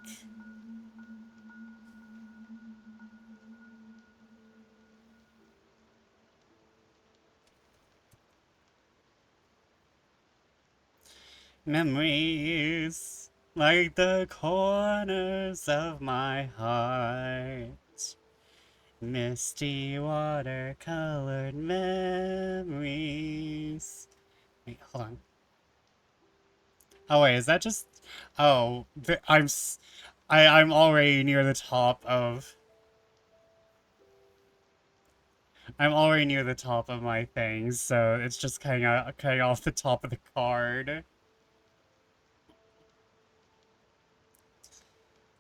Memories like the corners of my heart. Misty watercolored memories. Wait, hold on. Oh wait, is that just? Oh, I'm already near the top of. I'm already near the top of my things, so it's just cutting off the top of the card.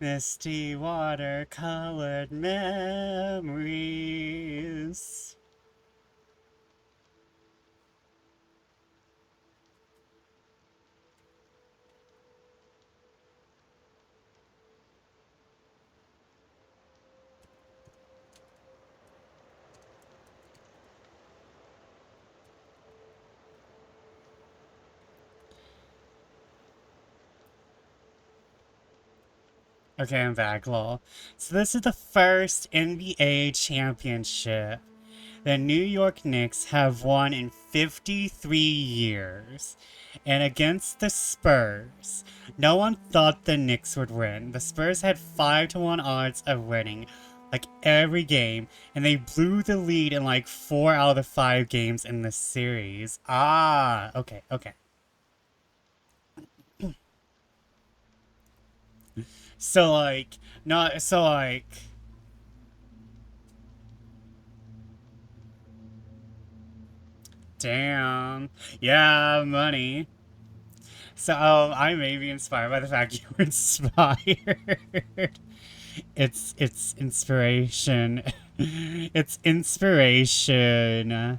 Misty watercolored memories. Okay, I'm back, lol. So this is the first NBA championship the New York Knicks have won in 53 years. And against the Spurs, no one thought the Knicks would win. The Spurs had 5 to 1 odds of winning like every game, and they blew the lead in like 4 out of the 5 games in the series. Ah, okay, okay. So like, not so like damn. Yeah, money. So I may be inspired by the fact you were inspired. It's inspiration. It's inspiration.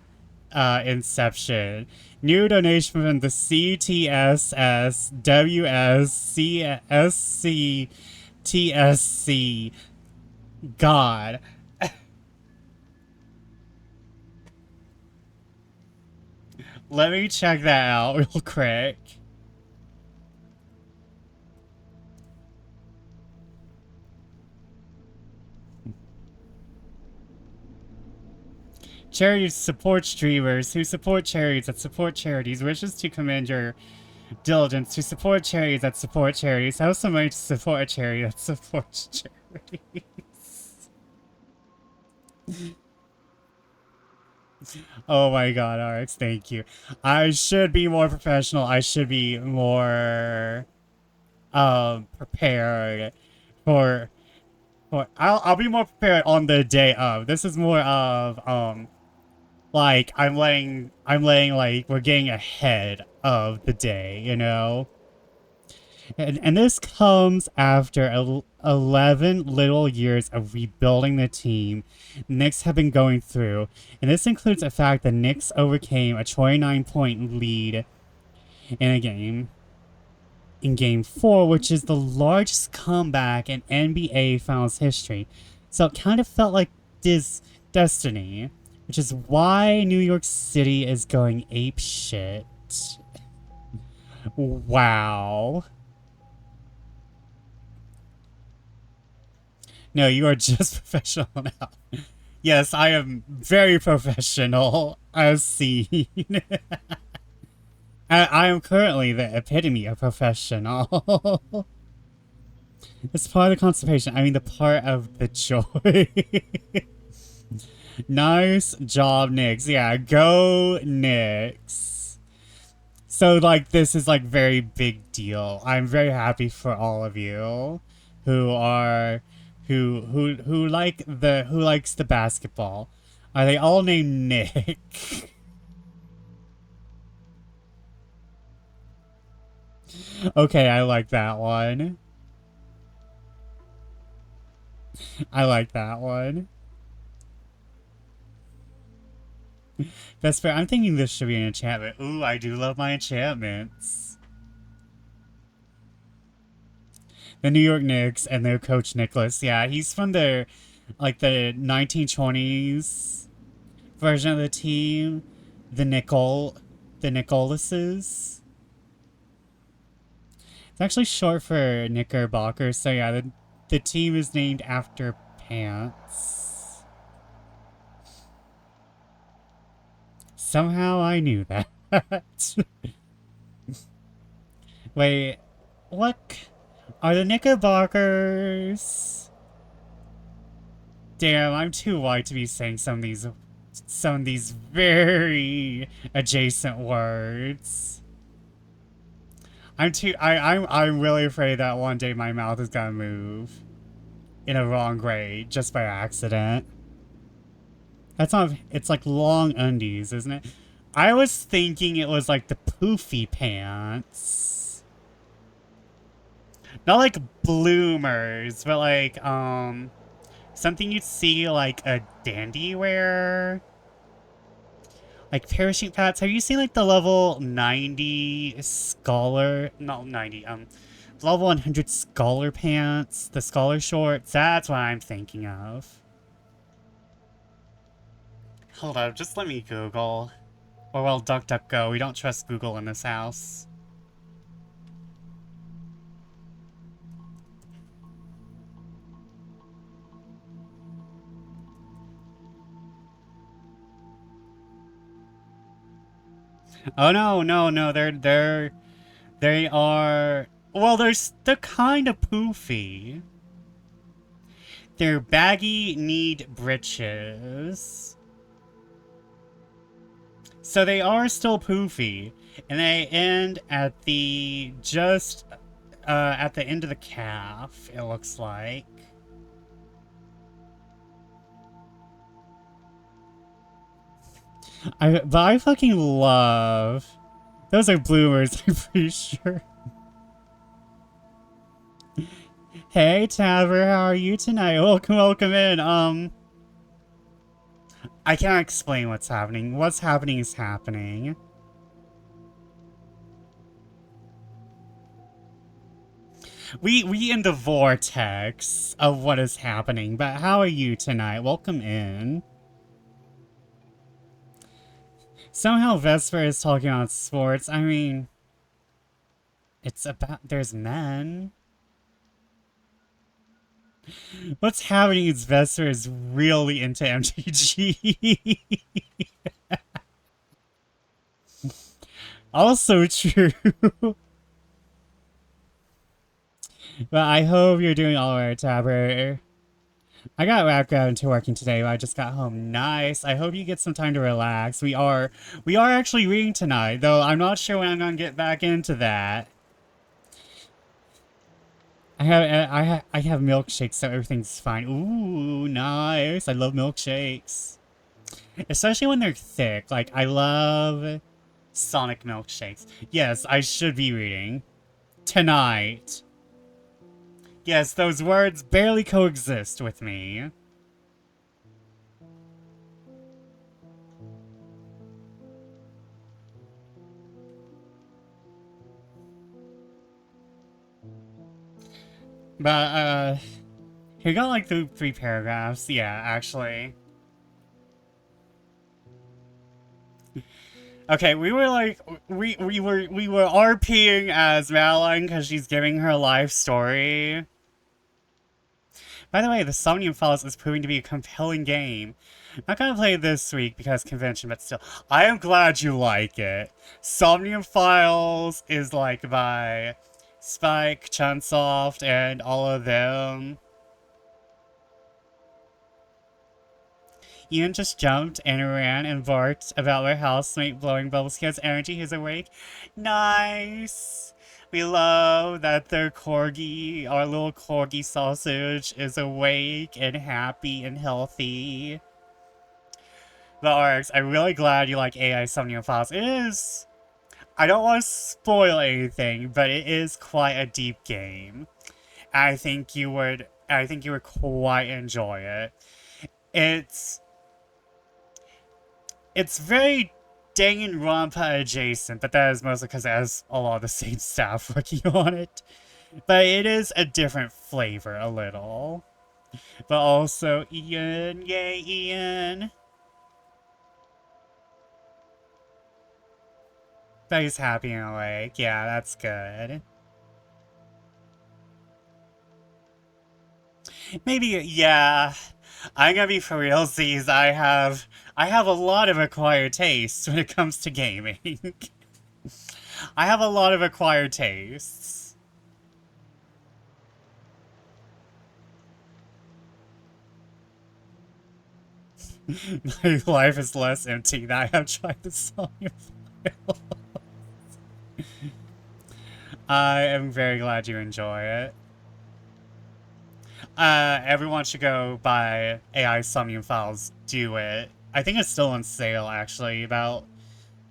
Inception. New donation from the CTSSWSCSCTSC. God. Let me check that out real quick. Charity supports streamers who support charities that support charities. Wishes to commend your diligence to support charities that support charities. Have some money to support a charity that supports charities. Oh my god, RX, thank you. I should be more professional. I should be more prepared for I'll be more prepared on the day of. This is more of like I'm laying like we're getting ahead of the day, you know? And this comes after 11 little years of rebuilding the team Knicks have been going through. And this includes the fact that Knicks overcame a 29-point lead in a game. In Game 4, which is the largest comeback in NBA Finals history. So it kind of felt like this destiny, which is why New York City is going ape shit. Wow. No, you are just professional now. Yes, I am very professional, as seen. I am currently the epitome of professional. It's part of the constipation. I mean, the part of the joy. Nice job, Knicks. Yeah, go Knicks. So, like, this is, like, very big deal. I'm very happy for all of you who are who like who likes the basketball. Are they all named Nick? Okay, I like that one. I like that one. That's fair. I'm thinking this should be an enchantment. Ooh, I do love my enchantments. The New York Knicks and their coach Nicholas. Yeah, he's from the like the 1920s version of the team. The the Nicolases. It's actually short for Knickerbocker. So yeah, the team is named after pants. Somehow I knew that. Wait, what? Are the Knickerbockers? Damn, I'm too white to be saying some of these very adjacent words. I'm really afraid that one day my mouth is gonna move in a wrong way just by accident. That's not it's like long undies, isn't it? I was thinking it was like the poofy pants. Not like bloomers, but like something you'd see like a dandy wear. Like parachute pants. Have you seen like the level 90 scholar no 90 level 100 scholar pants? The scholar shorts? That's what I'm thinking of. Hold up, just let me Google. Or well, DuckDuckGo. We don't trust Google in this house. Oh no, no, no, they are, well, they're kind of poofy. They're baggy need breeches. So they are still poofy, and they end at the at the end of the calf, it looks like. But I fucking love, those are bloomers, I'm pretty sure. Hey Taver, how are you tonight? Welcome, welcome in. I can't explain what's happening. What's happening is happening. We in the vortex of what is happening, but how are you tonight? Welcome in. Somehow Vesper is talking about sports. I mean, it's about, there's men. What's happening is Vesper is really into MTG. Also true. But I hope you're doing alright, Tabber. I got wrapped out into working today, but I just got home. Nice. I hope you get some time to relax. We are actually reading tonight, though I'm not sure when I'm gonna get back into that. I have milkshakes, so everything's fine. Ooh, nice. I love milkshakes. Especially when they're thick. Like, I love Sonic milkshakes. Yes, I should be reading. Tonight. Yes, those words barely coexist with me. But, he got like the 3 paragraphs. Yeah, actually. Okay, we were like, we were RPing as Madeline because she's giving her life story. By the way, the Somnium Files is proving to be a compelling game. Not gonna play it this week because convention, but still, I am glad you like it. Somnium Files is like by Spike, Chunsoft, and all of them. Ian just jumped and ran and barked about their housemate blowing bubbles. He has energy, he's awake. Nice! We love that their corgi, our little corgi sausage, is awake and happy and healthy. But Arx, I'm really glad you like AI Somnium Files. It is... I don't want to spoil anything, but it is quite a deep game. I think you would quite enjoy it. It's very Danganronpa adjacent, but that is mostly because it has a lot of the same staff working on it. But it is a different flavor, a little. But also, Ian, yay, Ian. But he's happy and awake. Yeah, that's good. Maybe, yeah. I'm gonna be for realsies. I have a lot of acquired tastes when it comes to gaming. I have a lot of acquired tastes. My life is less empty now I have tried the song. I am very glad you enjoy it. Everyone should go buy AI Somnium Files. Do it. I think it's still on sale, actually. About,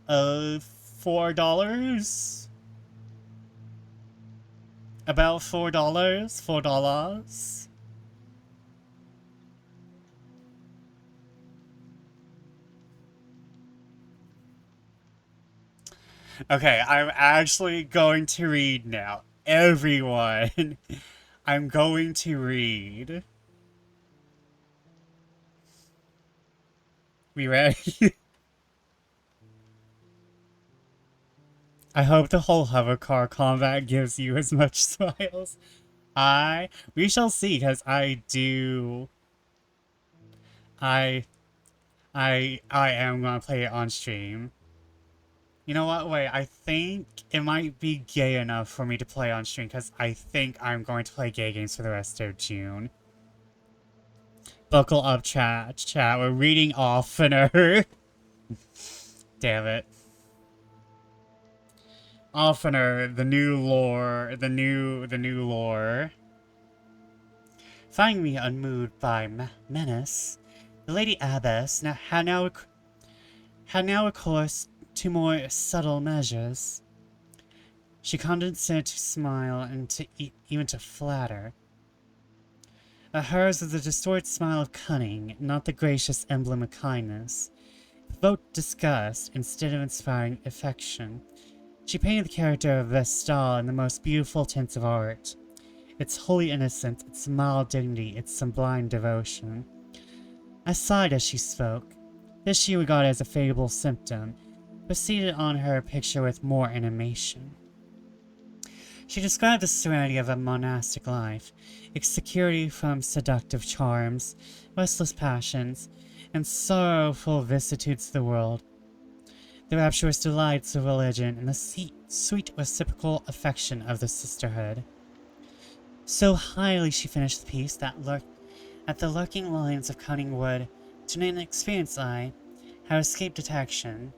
$4? About $4? $4? Okay, I'm actually going to read now. Everyone, I'm going to read. We ready? I hope the whole hover car combat gives you as much smiles. We shall see, because I do... I am gonna play it on stream. You know what? Wait, I think it might be gay enough for me to play on stream because I think I'm going to play gay games for the rest of June. Buckle up, chat. We're reading oftener. Damn it. Oftener, the new lore, the new lore. Finding me unmoved by menace, the Lady Abbess had now recourse to more subtle measures. She condescended to smile and to even to flatter. But hers was a distorted smile of cunning, not the gracious emblem of kindness. It provoked disgust instead of inspiring affection. She painted the character of Vestal in the most beautiful tints of art. Its holy innocence, its mild dignity, its sublime devotion. I sighed as she spoke. This she regarded as a favorable symptom, proceeded on her picture with more animation. She described the serenity of a monastic life, its security from seductive charms, restless passions, and sorrowful vicissitudes of the world, the rapturous delights of religion, and the sweet reciprocal affection of the sisterhood. So highly she finished the piece that the lurking lines of cunning would, to an inexperienced eye, have escaped detection.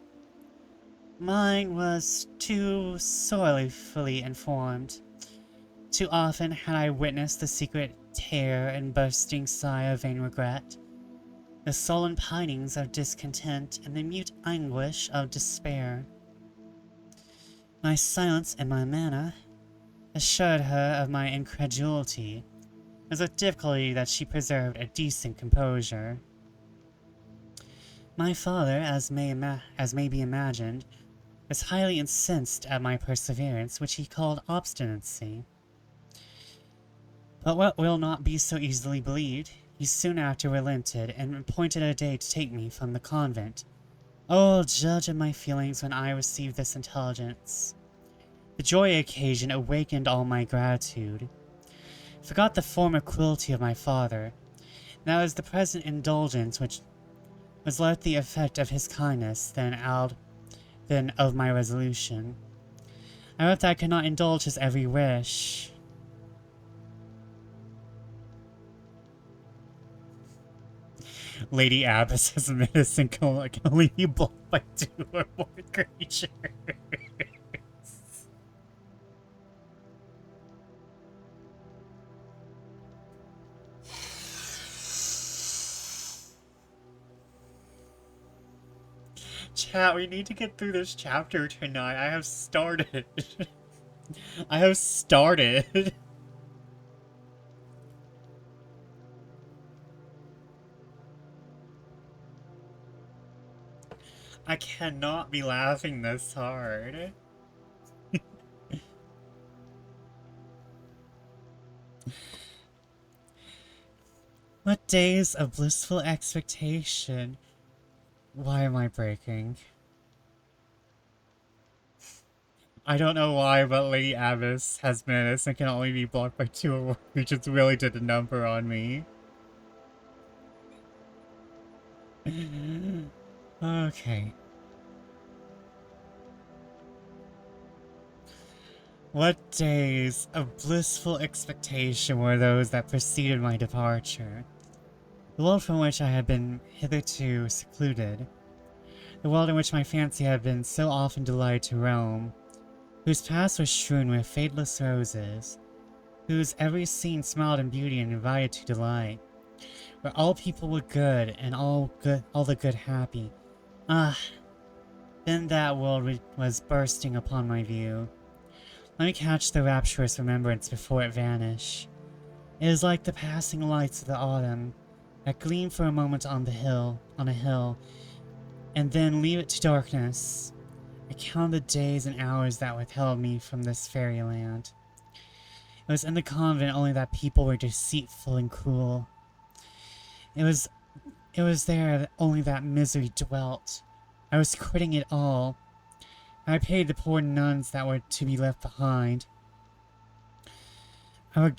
Mine was too sorely fully informed. Too often had I witnessed the secret tear and bursting sigh of vain regret, the sullen pinings of discontent, and the mute anguish of despair. My silence and my manner assured her of my incredulity. It was with difficulty that she preserved a decent composure. My father, as may be imagined, was highly incensed at my perseverance, which he called obstinacy. But what will not be so easily believed, he soon after relented and appointed a day to take me from the convent. Oh, judge of my feelings when I received this intelligence. The joy occasion awakened all my gratitude. I forgot the former cruelty of my father. Now as the present indulgence which was less the effect of his kindness than of my resolution. I hoped I could not indulge his every wish. Lady Abbess has medicine can only be blocked by 2 or more creatures. Chat, we need to get through this chapter tonight. I have started. I have started. I cannot be laughing this hard. What days of blissful expectation. Why am I breaking? I don't know why, but Lady Abbess has menace and can only be blocked by 2 or more creatures. Really did a number on me. Okay. What days of blissful expectation were those that preceded my departure? The world from which I had been hitherto secluded, the world in which my fancy had been so often delighted to roam, whose paths were strewn with fadeless roses, whose every scene smiled in beauty and invited to delight, where all people were good and all the good happy. Ah, then that world was bursting upon my view. Let me catch the rapturous remembrance before it vanish. It is like the passing lights of the autumn, that gleam for a moment on a hill, and then leave it to darkness. I count the days and hours that withheld me from this fairyland. It was in the convent only that people were deceitful and cruel. It was there that only that misery dwelt. I was quitting it all. I paid the poor nuns that were to be left behind. I would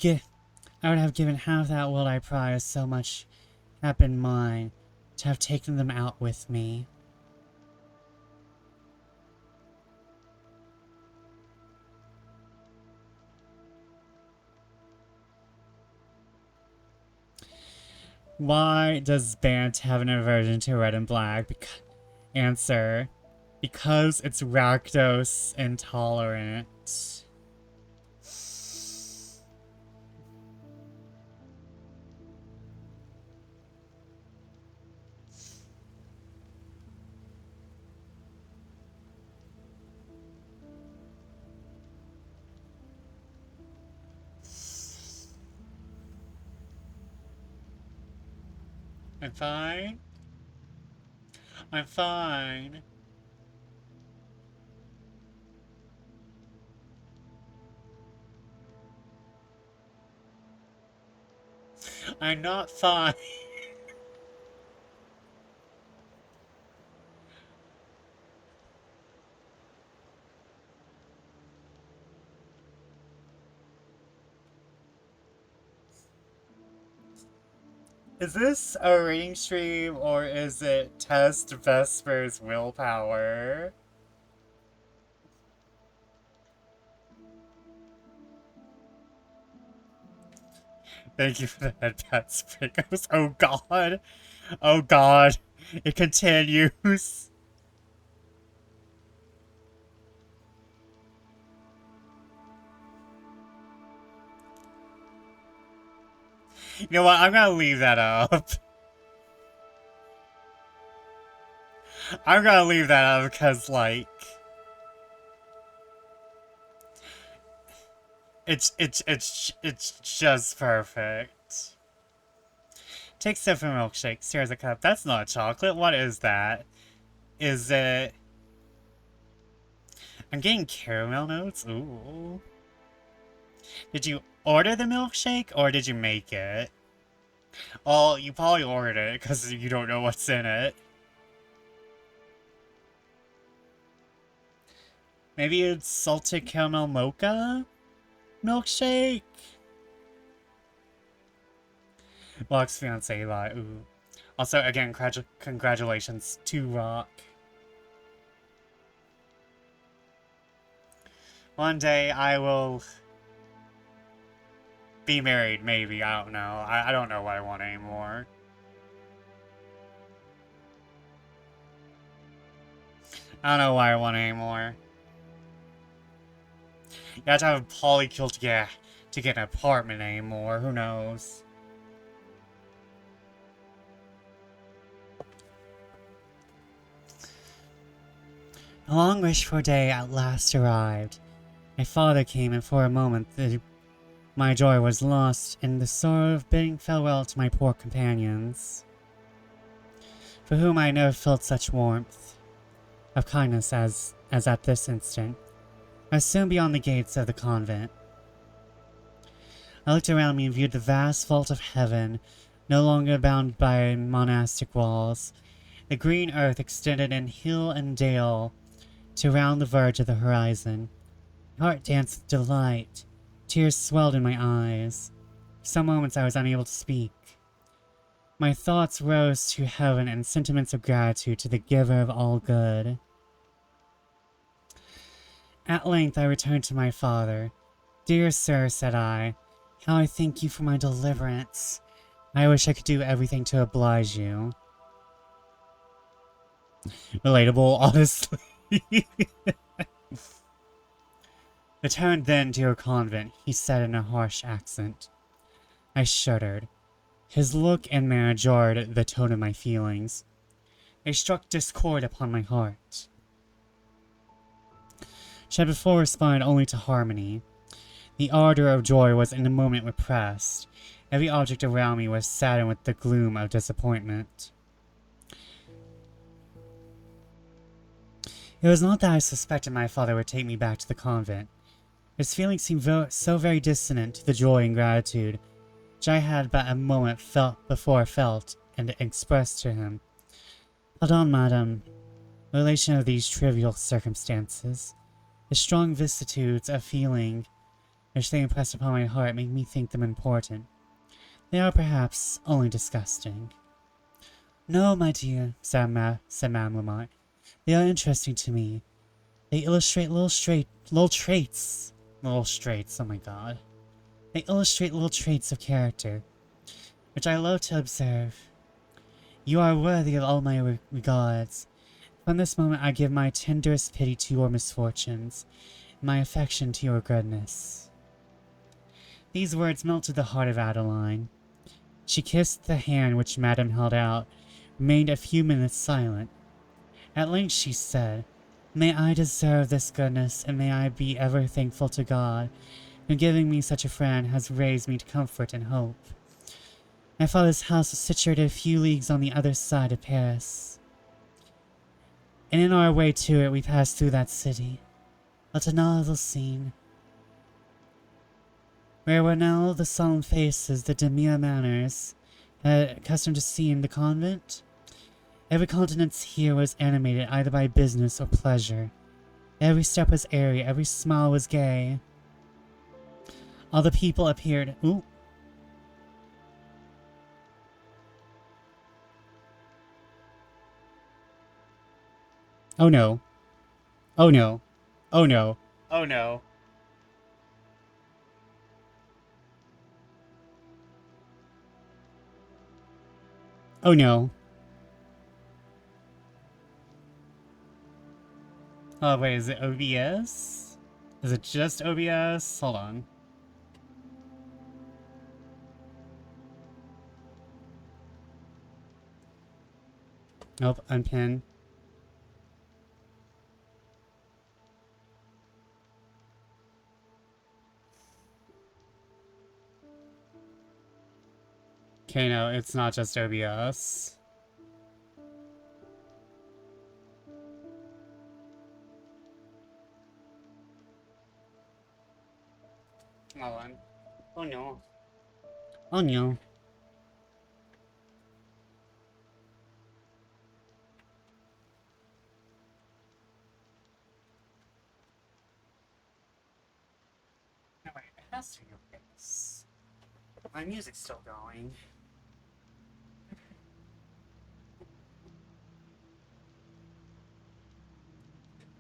have given half that world I prized so much had been mine, to have taken them out with me. Why does Bant have an aversion to red and black? Answer. Because it's lactose intolerant. I'm fine. I'm fine. I'm not fine. Is this a reading stream or is it test Vesper's willpower? Thank you for the headpad sprinkles. Oh god. Oh god. It continues. You know what? I'm gonna leave that up. I'm gonna leave that up because, like, it's just perfect. Take sip from milkshake. Stares a cup. That's not chocolate. What is that? Is it? I'm getting caramel notes. Ooh. Did you order the milkshake or did you make it? Well, you probably ordered it because you don't know what's in it. Maybe it's salted caramel mocha milkshake? Locke's fiance Eli. Ooh. Also, again, congratulations to Rock. One day I will be married, maybe. I don't know. I don't know what I want anymore. I don't know what I want anymore. You have to have a polykill to get an apartment anymore. Who knows? The long wished for day at last arrived. My father came, and for a moment my joy was lost in the sorrow of bidding farewell to my poor companions, for whom I never felt such warmth of kindness as at this instant. I was soon beyond the gates of the convent. I looked around me and viewed the vast vault of heaven, no longer bound by monastic walls. The green earth extended in hill and dale to round the verge of the horizon. My heart danced with delight. Tears swelled in my eyes. For some moments I was unable to speak. My thoughts rose to heaven in sentiments of gratitude to the giver of all good. At length I returned to my father. "Dear sir," said I, "how I thank you for my deliverance. I wish I could do everything to oblige you." Relatable, honestly. "Return then to your convent," he said in a harsh accent. I shuddered. His look and manner jarred the tone of my feelings. They struck discord upon my heart. She had before responded only to harmony. The ardor of joy was in a moment repressed. Every object around me was saddened with the gloom of disappointment. It was not that I suspected my father would take me back to the convent. His feelings seemed so very dissonant to the joy and gratitude which I had but a moment felt and expressed to him. Hold on, madam. The relation of these trivial circumstances, the strong vicissitudes of feeling which they impress upon my heart, make me think them important. They are perhaps only disgusting. No, my dear, said Madame Lamont. They are interesting to me. They illustrate little traits. Little straits, oh my god. They illustrate little traits of character. which I love to observe. You are worthy of all my regards. From this moment I give my tenderest pity to your misfortunes, and my affection to your goodness. These words melted the heart of Adeline. She kissed the hand which Madame held out, remained a few minutes silent. At length she said, "May I deserve this goodness, and may I be ever thankful to God, who giving me such a friend has raised me to comfort and hope. My father's house was situated a few leagues on the other side of Paris, and in our way to it we passed through that city. But another scene, where were now the solemn faces, the demure manners, accustomed to see in the convent? Every countenance here was animated either by business or pleasure. Every step was airy, every smile was gay. All the people appeared... Ooh. Oh no. Oh no. Oh no. Oh no. Oh no. Oh wait, is it OBS? Is it just OBS? Hold on. Nope, unpin. Okay, no, it's not just OBS. Hold on. Oh no. Oh no. No, wait, it has to be OBS. My music's still going.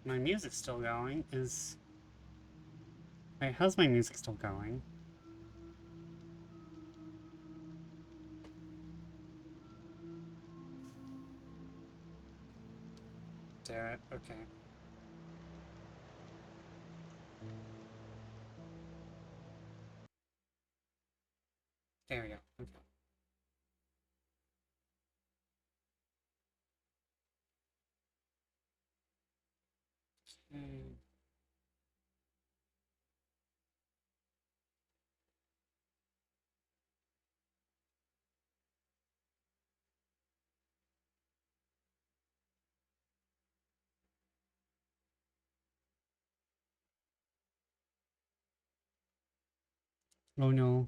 My music's still going. Wait, how's my music still going? Damn it, okay. There we go. Okay. Hmm. Oh no.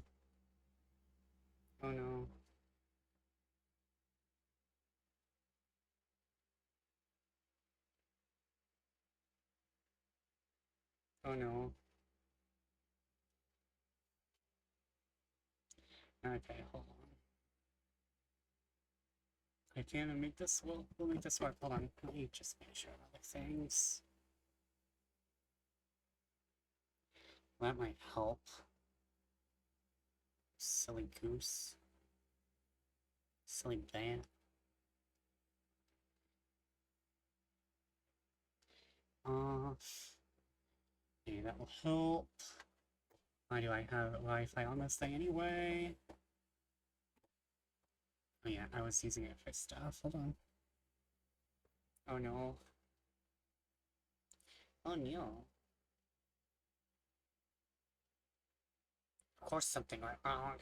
Oh no. Oh no. Okay, hold on. I can't make this. We'll make this work. Hold on. Let me just make sure of other things. That might help. Silly goose. Silly bat. Off. Okay, that will help. Why do I have Wi-Fi on this thing anyway? Oh yeah, I was using it for stuff. Hold on. Oh no. Oh no. Of course something went wrong.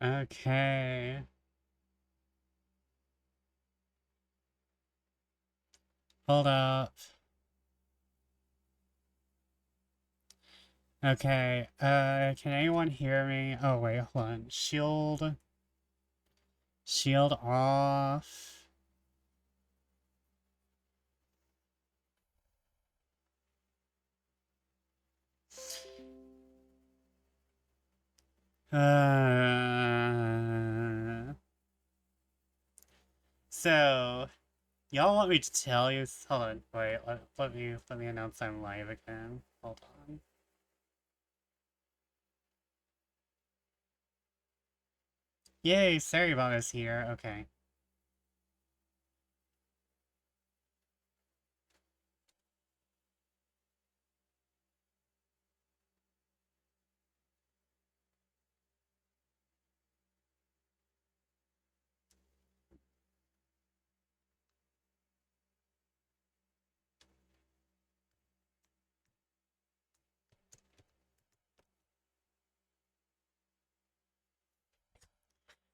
Okay. Hold up. Okay, can anyone hear me? Oh, wait, hold on. Shield off. So, y'all want me to tell you? Hold on, wait, let me announce I'm live again. Hold on. Yay, sorry about this here. Okay.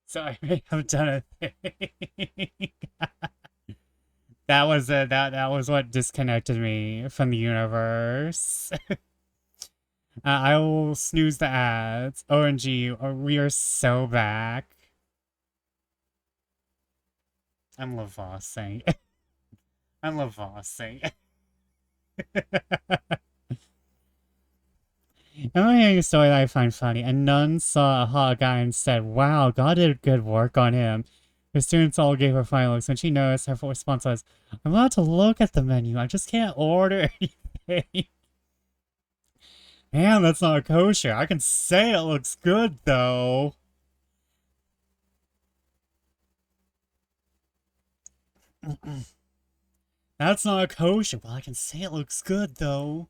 So I may have done a thing. That was what disconnected me from the universe. I will snooze the ads. OMG, we are so back. I'm Lavossing. I'm Lavossing. I'm hearing a story that I find funny. A nun saw a hot guy and said, "Wow, God did good work on him." Her students all gave her final looks. When she noticed, her response was, "I'm allowed to look at the menu. I just can't order anything." Man, that's not kosher. I can say it looks good, though. That's not kosher, but I can say it looks good, though.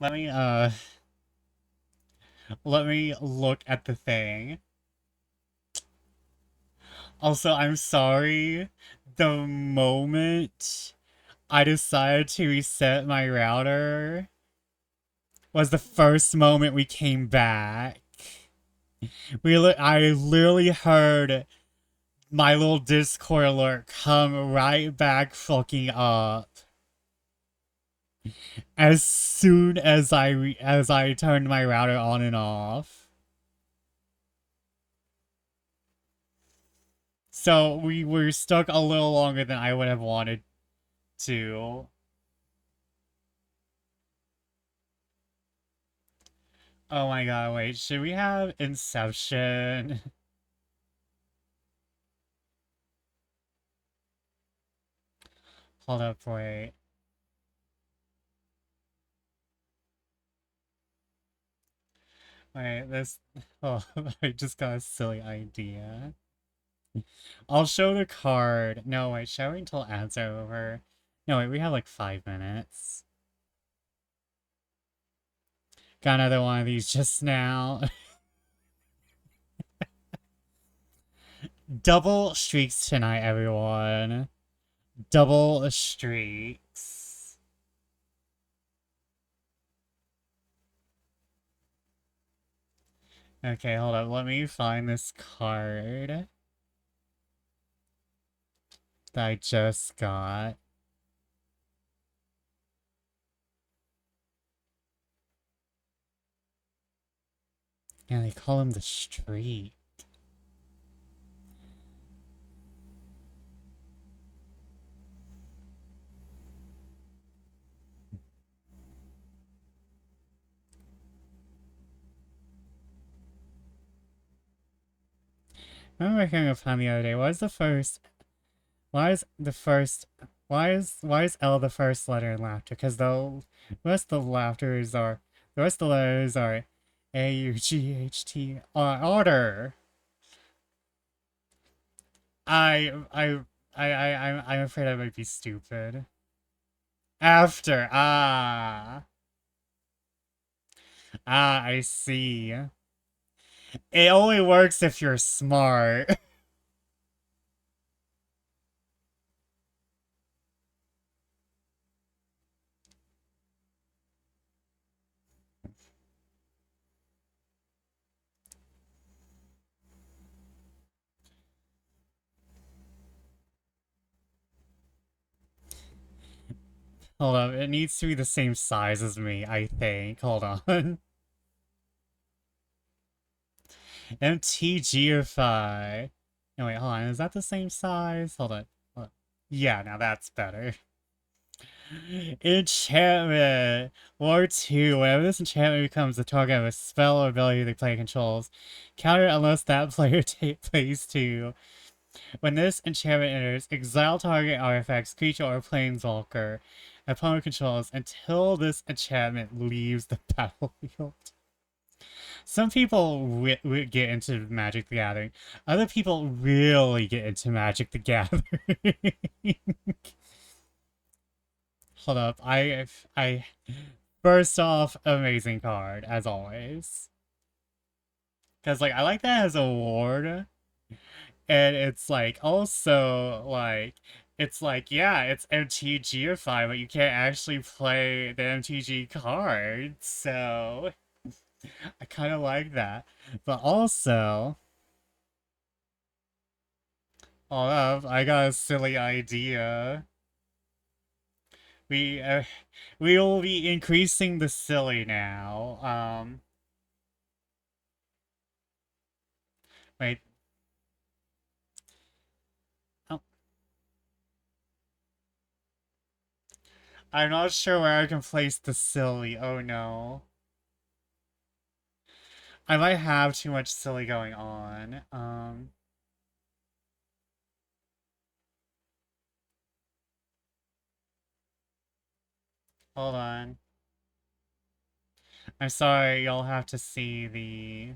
Let me, let me look at the thing. Also, I'm sorry. The moment I decided to reset my router was the first moment we came back. I literally heard my little Discord alert come right back fucking up as soon as as I turned my router on and off. So we were stuck a little longer than I would have wanted to. Oh my god, wait, should we have Inception? Hold up, wait. Wait, this... Oh, I just got a silly idea. I'll show the card. No, wait, shall we wait until ads are over? No, wait, we have like 5 minutes. Got another one of these just now. Double streaks tonight, everyone. Double streaks. Okay, hold up. Let me find this card that I just got. Yeah, they call him the streak. I remember hearing a plan the other day. What is the first? Why is the first? Why is L the first letter in laughter? Because the rest of the laughters are the rest of the letters are A U G H T order. I I I'm afraid I might be stupid. After I see. It only works if you're smart. Hold up, it needs to be the same size as me, I think. Hold on. MTGify. No, wait, hold on. Is that the same size? Hold on. Hold on. Yeah, now that's better. Enchantment! War 2. Whenever this enchantment becomes the target of a spell or ability the player controls, counter it unless that player plays 2. When this enchantment enters, exile target artifacts, creature, or planeswalker opponent controls until this enchantment leaves the battlefield. Some people get into Magic the Gathering. Other people really get into Magic the Gathering. Hold up, I first off, amazing card as always. Cause like I like that as a ward, and it's like also like it's like yeah, it's MTGify, but you can't actually play the MTG card, so I kind of like that. But also, hold up, I got a silly idea. We uh, we will be increasing the silly now. Wait. Oh, I'm not sure where I can place the silly. Oh no. I might have too much silly going on. Hold on. I'm sorry, you'll have to see the...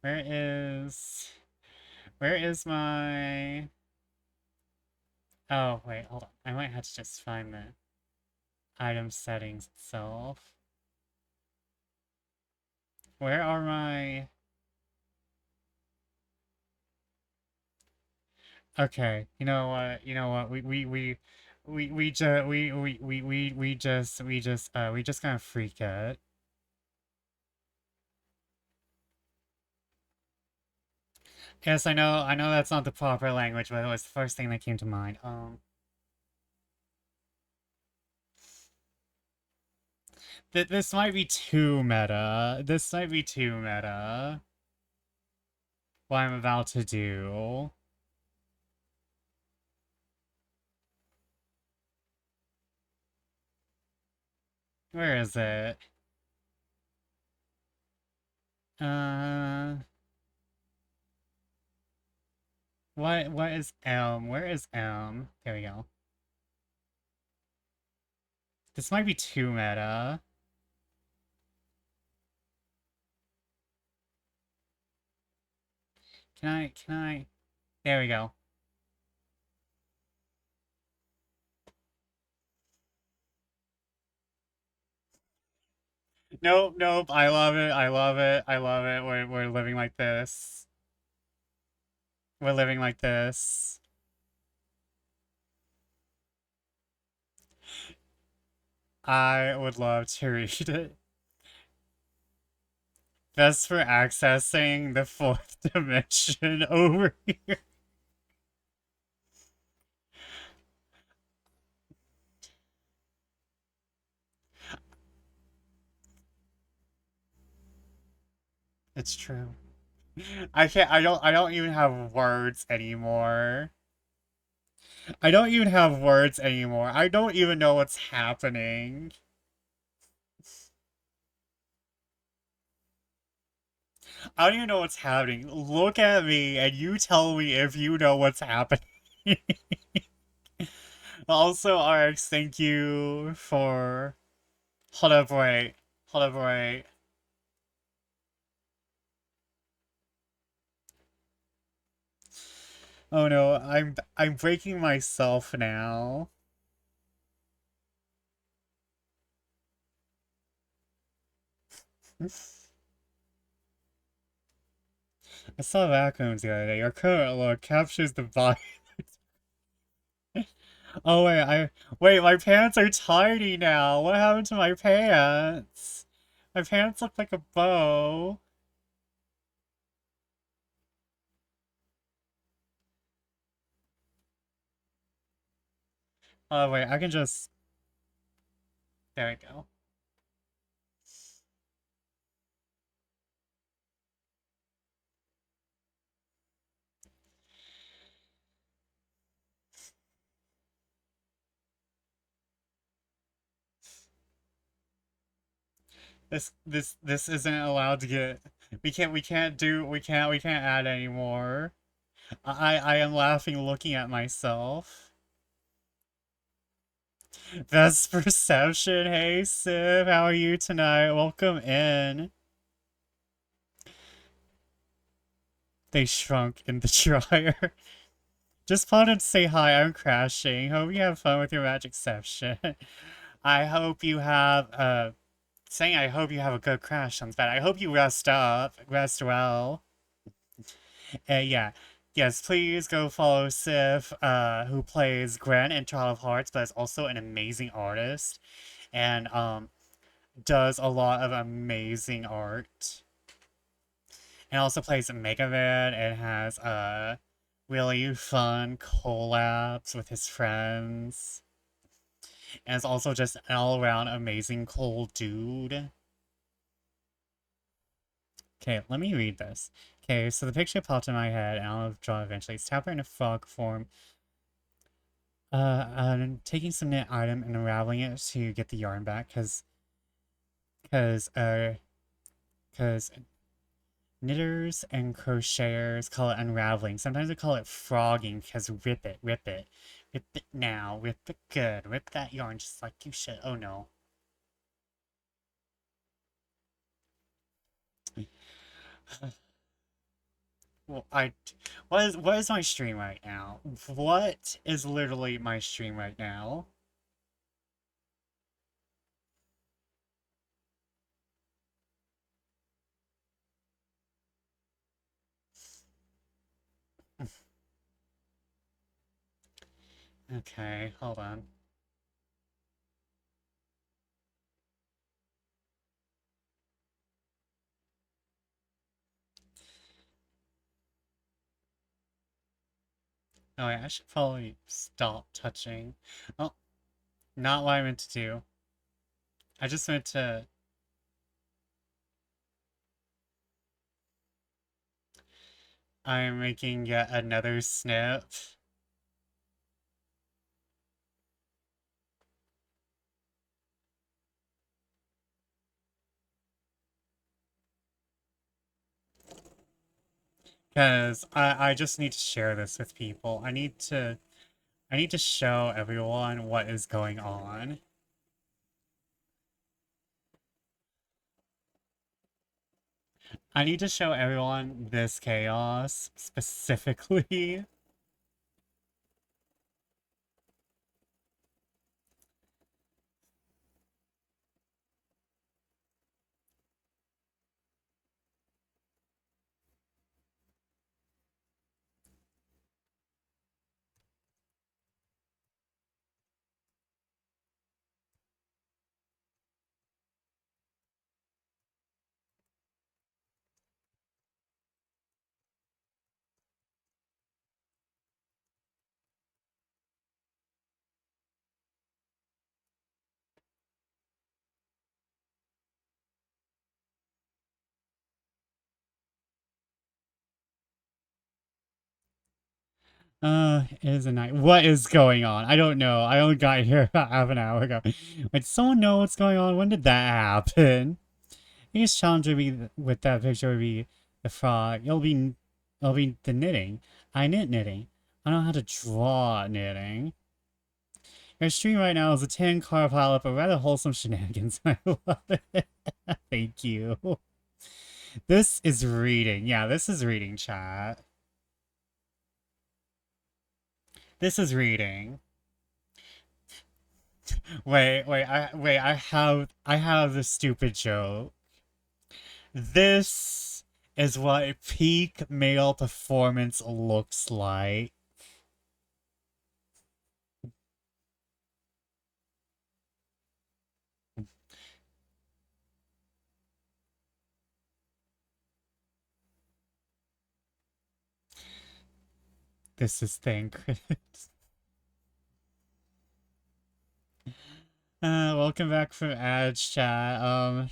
Where is... Where is my... Oh, wait, hold on. I might have to just find the item settings itself. Where are my... Okay, you know what? You know what? We just kind of freak it. Yes, I know that's not the proper language, but it was the first thing that came to mind. This might be too meta. This might be too meta. What I'm about to do. Where is it? Uh, what is M? Where is M? There we go. This might be too meta. Can I? There we go. Nope, nope. I love it. I love it. I love it. We're living like this. We're living like this. I would love to read it. Best for accessing the fourth dimension over here. It's true. I don't even have words anymore. I don't even have words anymore. I don't even know what's happening. I don't even know what's happening. Look at me and you tell me if you know what's happening. Also, RX, thank you for... Hold up, wait. Hold up, wait. Oh no, I'm breaking myself now. I saw vacuums the other day. Your current look captures the body. Oh wait, my pants are tiny now. What happened to my pants? My pants look like a bow. Oh, wait, I can just... There we go. This isn't allowed to get... we can't add anymore. I am laughing looking at myself. Best perception. Hey, Siv, how are you tonight? Welcome in. They shrunk in the dryer. Just wanted to say hi, I'm crashing. Hope you have fun with your magic session. I hope you have, saying I hope you have a good crash sounds bad. I hope you rest well. Yeah. Yes, please go follow Sif, who plays Gwen in Child of Hearts, but is also an amazing artist. And, does a lot of amazing art. And also plays Mega Man and has, really fun collabs with his friends. And is also just an all-around amazing cool dude. Okay, let me read this. Okay, so the picture popped in my head and I'll draw eventually. It's Tapper in a frog form. Taking some knit item and unraveling it to get the yarn back, cause knitters and crocheters call it unraveling. Sometimes we call it frogging, because rip it, rip it. Rip it now, rip it good. Rip that yarn just like you should. Oh no. Well, what is my stream right now? What is literally my stream right now? Okay, hold on. Oh, yeah, I should probably stop touching. Oh, not what I meant to do. I just meant to... I'm making yet another snip. Because I just need to share this with people. I need to show everyone what is going on. I need to show everyone this chaos, specifically. It is a night. What is going on? I don't know. I only got here about half an hour ago. Wait, does someone know what's going on? When did that happen? Biggest challenge would be with that picture would be the frog. It'll be the knitting. I knit knitting. I don't know how to draw knitting. Your stream right now is a 10-car pileup of rather wholesome shenanigans. I love it. Thank you. This is reading. Yeah, this is reading, chat. This is reading. I have the stupid joke. This is what peak male performance looks like. This is thing. Welcome back from Edge Chat.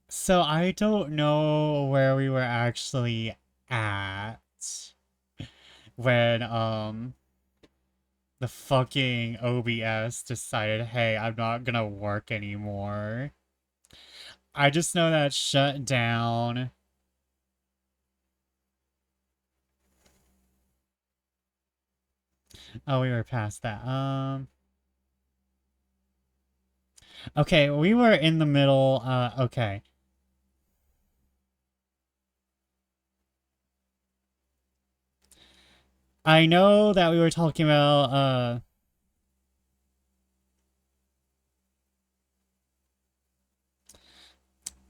So I don't know where we were actually at when, the fucking OBS decided, hey, I'm not gonna work anymore. I just know that it shut down. Oh, we were past that. Okay, we were in the middle, okay. I know that we were talking about,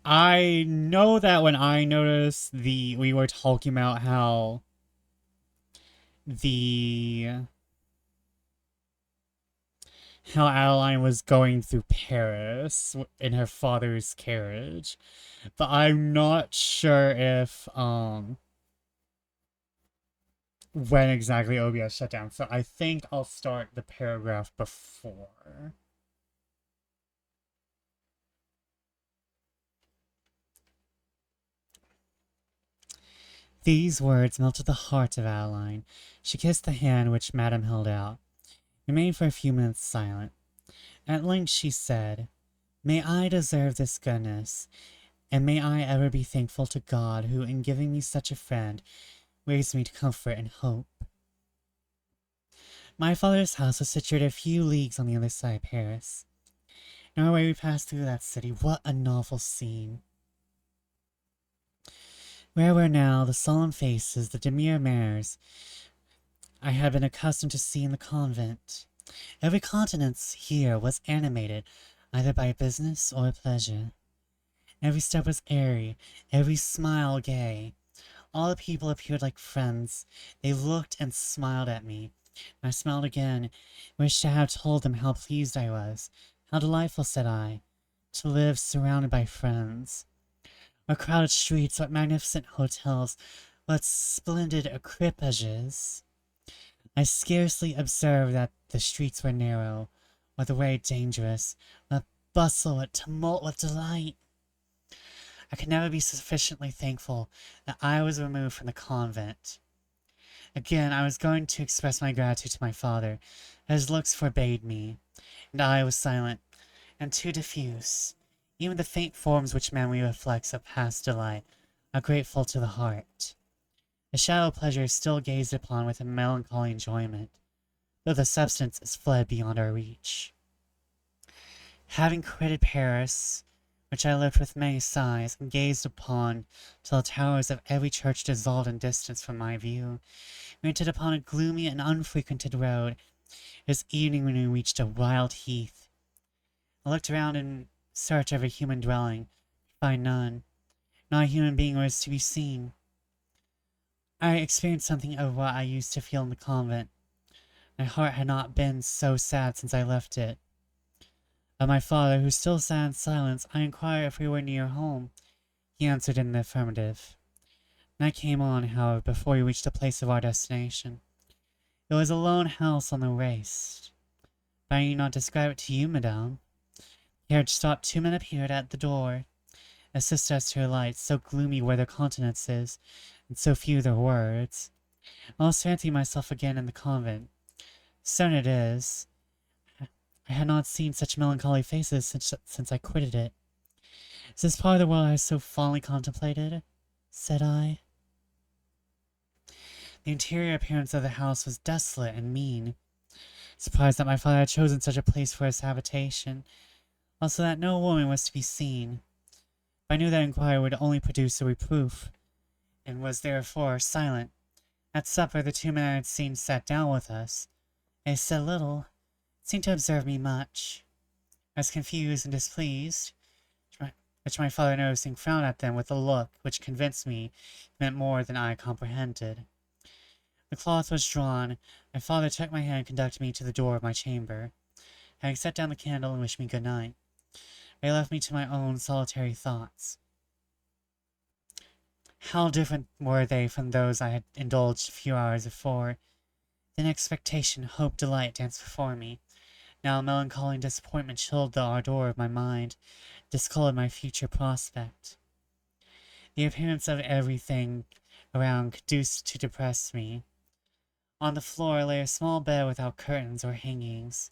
I know that when I noticed we were talking about the, how Adeline was going through Paris in her father's carriage, but I'm not sure if, when exactly OBS shut down, so I think I'll start the paragraph before. These words melted the heart of Adeline. She kissed the hand which Madame held out, remained for a few minutes silent. At length she said, "May I deserve this goodness, and may I ever be thankful to God who, in giving me such a friend, raised me to comfort and hope. My father's house was situated a few leagues on the other side of Paris. In our way we passed through that city. What a novel scene! Where were now the solemn faces, the demure manners I had been accustomed to see in the convent? Every countenance here was animated, either by business or pleasure. Every step was airy, every smile gay. All the people appeared like friends. They looked and smiled at me. I smiled again, wished to have told them how pleased I was. How delightful, said I, to live surrounded by friends. What crowded streets, what magnificent hotels, what splendid equipages. I scarcely observed that the streets were narrow, or the way dangerous. What bustle, what tumult, what delight! I could never be sufficiently thankful that I was removed from the convent. Again, I was going to express my gratitude to my father, but his looks forbade me, and I was silent, and too diffuse. Even the faint forms which memory reflects of past delight are grateful to the heart. The shadow of pleasure is still gazed upon with a melancholy enjoyment, though the substance is fled beyond our reach. Having quitted Paris, which I lived with many sighs, and gazed upon till the towers of every church dissolved in distance from my view, we entered upon a gloomy and unfrequented road. It was evening when we reached a wild heath. I looked around in search of a human dwelling, could find none. Not a human being was to be seen. I experienced something of what I used to feel in the convent. My heart had not been so sad since I left it. Of my father, who still sat in silence, I inquired if we were near home. He answered in the affirmative. Night came on, however, before we reached the place of our destination. It was a lone house on the waste. But I need not describe it to you, madame. The carriage stopped. Two men appeared at the door, assisted us to alight. So gloomy were their countenances, and so few their words. I was fancying myself again in the convent. Certain it is, I had not seen such melancholy faces since I quitted it. Is this part of the world I so fondly contemplated? Said I. The interior appearance of the house was desolate and mean. Surprised that my father had chosen such a place for his habitation, also that no woman was to be seen. But I knew that inquiry would only produce a reproof, and was therefore silent. At supper, the two men I had seen sat down with us. They said little, seemed to observe me much. I was confused and displeased, which my father noticing frowned at them with a look which convinced me meant more than I comprehended. The cloth was drawn. My father took my hand and conducted me to the door of my chamber. Having set down the candle and wished me good night, they left me to my own solitary thoughts. How different were they from those I had indulged a few hours before! Then expectation, hope, delight danced before me. Now melancholy and disappointment chilled the ardor of my mind, discolored my future prospect. The appearance of everything around conduced to depress me. On the floor lay a small bed without curtains or hangings.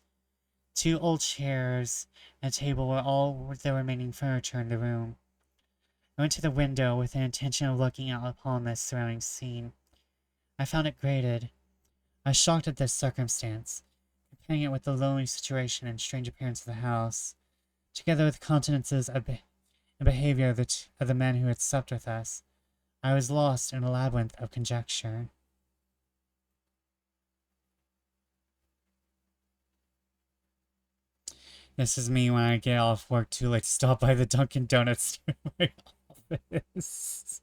Two old chairs and a table were all the remaining furniture in the room. I went to the window with the intention of looking out upon this surrounding scene. I found it grated. I was shocked at this circumstance, comparing it with the lonely situation and strange appearance of the house, together with the countenances and behavior of the men who had supped with us. I was lost in a labyrinth of conjecture. This is me when I get off work too late to stop by the Dunkin' Donuts near my office.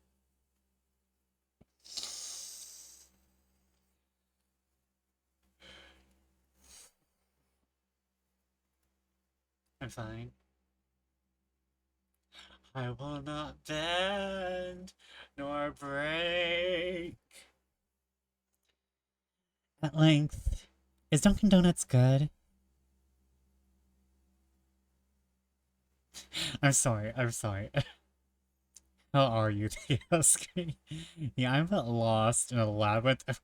I'm fine. I will not bend nor break. At length, is Dunkin' Donuts good? I'm sorry, I'm sorry. How are you? They ask me. Yeah, I'm lost in a labyrinth of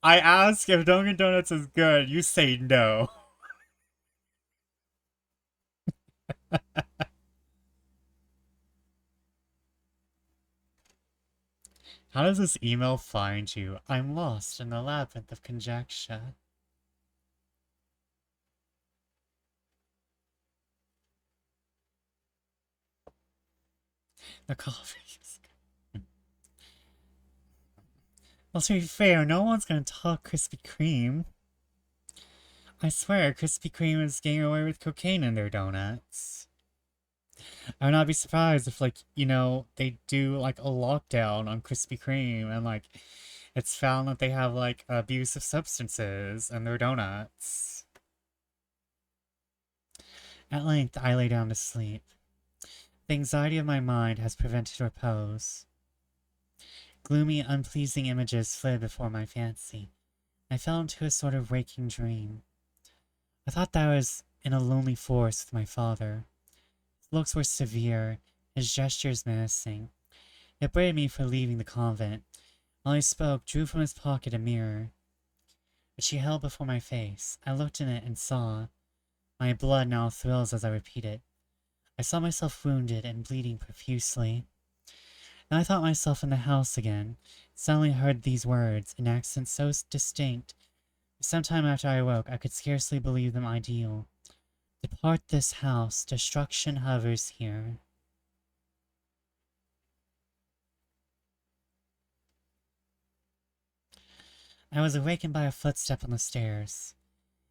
I ask if Dunkin' Donuts is good, you say no. How does this email find you? I'm lost in the labyrinth of conjecture. The coffee is good. Well, to be fair, no one's gonna talk Krispy Kreme. I swear, Krispy Kreme is getting away with cocaine in their donuts. I would not be surprised if, like, they do, like, a lockdown on Krispy Kreme and, like, it's found that they have, like, abuse of substances in their donuts. At length, I lay down to sleep. The anxiety of my mind has prevented repose. Gloomy, unpleasing images flitted before my fancy. I fell into a sort of waking dream. I thought that I was in a lonely forest with my father. His looks were severe, his gestures menacing. He upbraided me for leaving the convent. While he spoke, drew from his pocket a mirror, which he held before my face. I looked in it and saw. My blood now thrills as I repeat it. I saw myself wounded and bleeding profusely. Then I thought myself in the house again. Suddenly heard these words, in accents so distinct. Some time after I awoke, I could scarcely believe them ideal. Depart this house, destruction hovers here. I was awakened by a footstep on the stairs.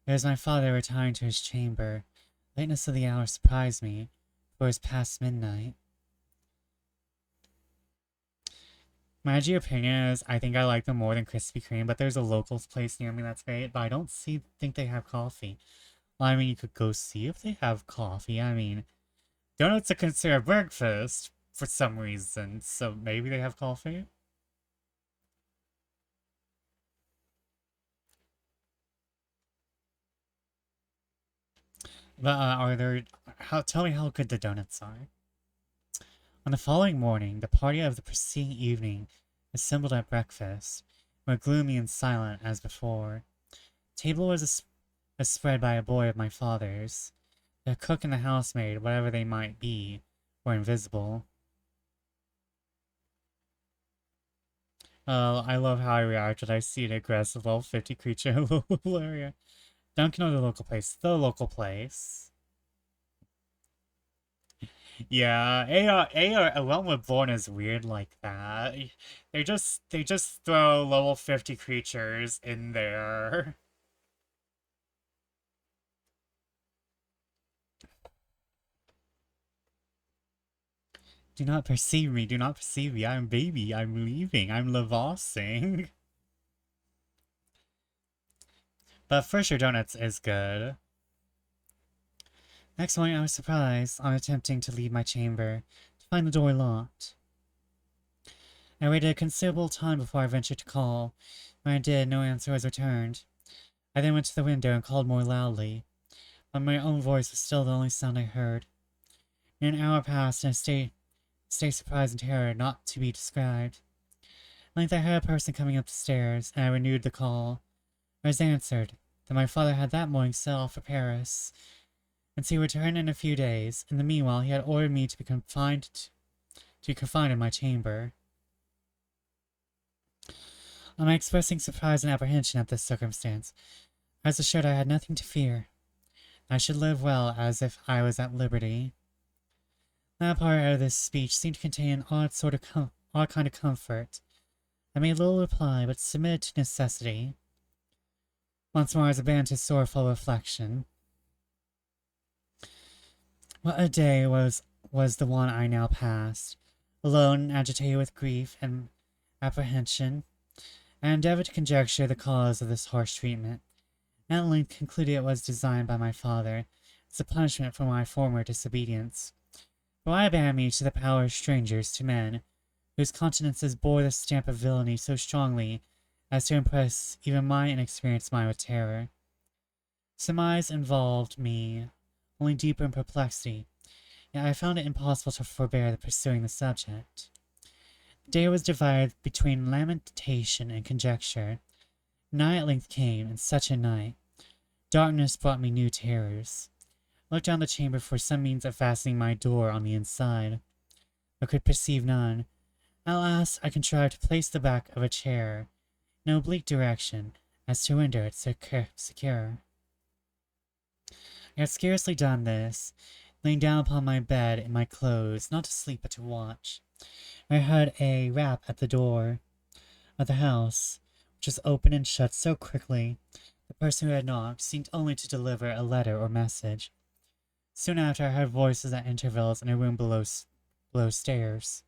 It was my father retiring to his chamber. The lateness of the hour surprised me, for it was past midnight. My IG opinion is I think I like them more than Krispy Kreme, but there's a local place near me that's great, but I don't think they have coffee. Well, I mean, you could go see if they have coffee. I mean, donuts are considered breakfast for some reason, so maybe they have coffee? But tell me how good the donuts are. On the following morning, the party of the preceding evening assembled at breakfast, were gloomy and silent as before. The table was spread by a boy of my father's. The cook and the housemaid, whatever they might be, were invisible. Oh, I love how I reacted. I see an aggressive level 50 creature in a local area. Dunkin' or the local place. The local place. Yeah, Realm Reborn is weird like that. They just throw level 50 creatures in there. Do not perceive me, do not perceive me. I'm baby, I'm leaving, I'm levassing. But for sure donuts is good. Next morning I was surprised, on attempting to leave my chamber, to find the door locked. I waited a considerable time before I ventured to call. When I did, no answer was returned. I then went to the window and called more loudly, but my own voice was still the only sound I heard. An hour passed in a state of surprise and terror not to be described. At length I heard a person coming up the stairs, and I renewed the call. I was answered that my father had that morning set off for Paris, and to return in a few days. In the meanwhile, he had ordered me to be confined in my chamber. On my expressing surprise and apprehension at this circumstance, I was assured I had nothing to fear. I should live well as if I was at liberty. That part of this speech seemed to contain an odd kind of comfort. I made little reply, but submitted to necessity. Once more I was abandoned to sorrowful reflection. What a day was the one I now passed, alone and agitated with grief and apprehension. I endeavored to conjecture the cause of this harsh treatment, and at length concluded it was designed by my father as a punishment for my former disobedience. For why abandon me to the power of strangers, to men whose countenances bore the stamp of villainy so strongly as to impress even my inexperienced mind with terror? Surmise involved me only deeper in perplexity, yet I found it impossible to forbear pursuing the subject. The day was divided between lamentation and conjecture. Night at length came, and such a night! Darkness brought me new terrors. I looked down the chamber for some means of fastening my door on the inside, but could perceive none. At last I contrived to place the back of a chair in an oblique direction, as to render it secure. I had scarcely done this, laying down upon my bed in my clothes, not to sleep but to watch. I heard a rap at the door of the house, which was opened and shut so quickly. The person who had knocked seemed only to deliver a letter or message. Soon after, I heard voices at intervals in a room below stairs,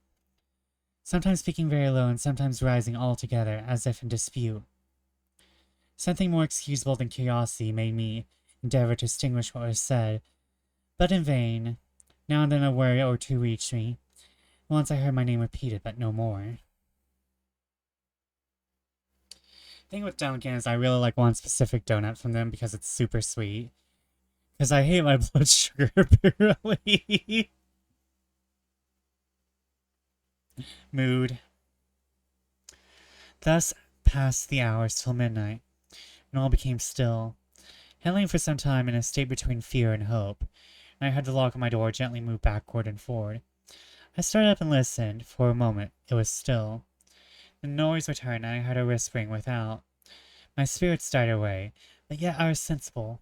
sometimes speaking very low and sometimes rising altogether, as if in dispute. Something more excusable than curiosity made me endeavor to distinguish what was said, but in vain. Now and then a word or two reached me. Once I heard my name repeated, but no more. The thing with Dunkin' is I really like one specific donut from them because it's super sweet. Because I hate my blood sugar, apparently. Mood. Thus passed the hours till midnight, and all became still. Handling for some time in a state between fear and hope, and I heard the lock of my door gently move backward and forward. I started up and listened. For a moment it was still. The noise returned, and I heard a whispering without. My spirits died away, but yet I was sensible.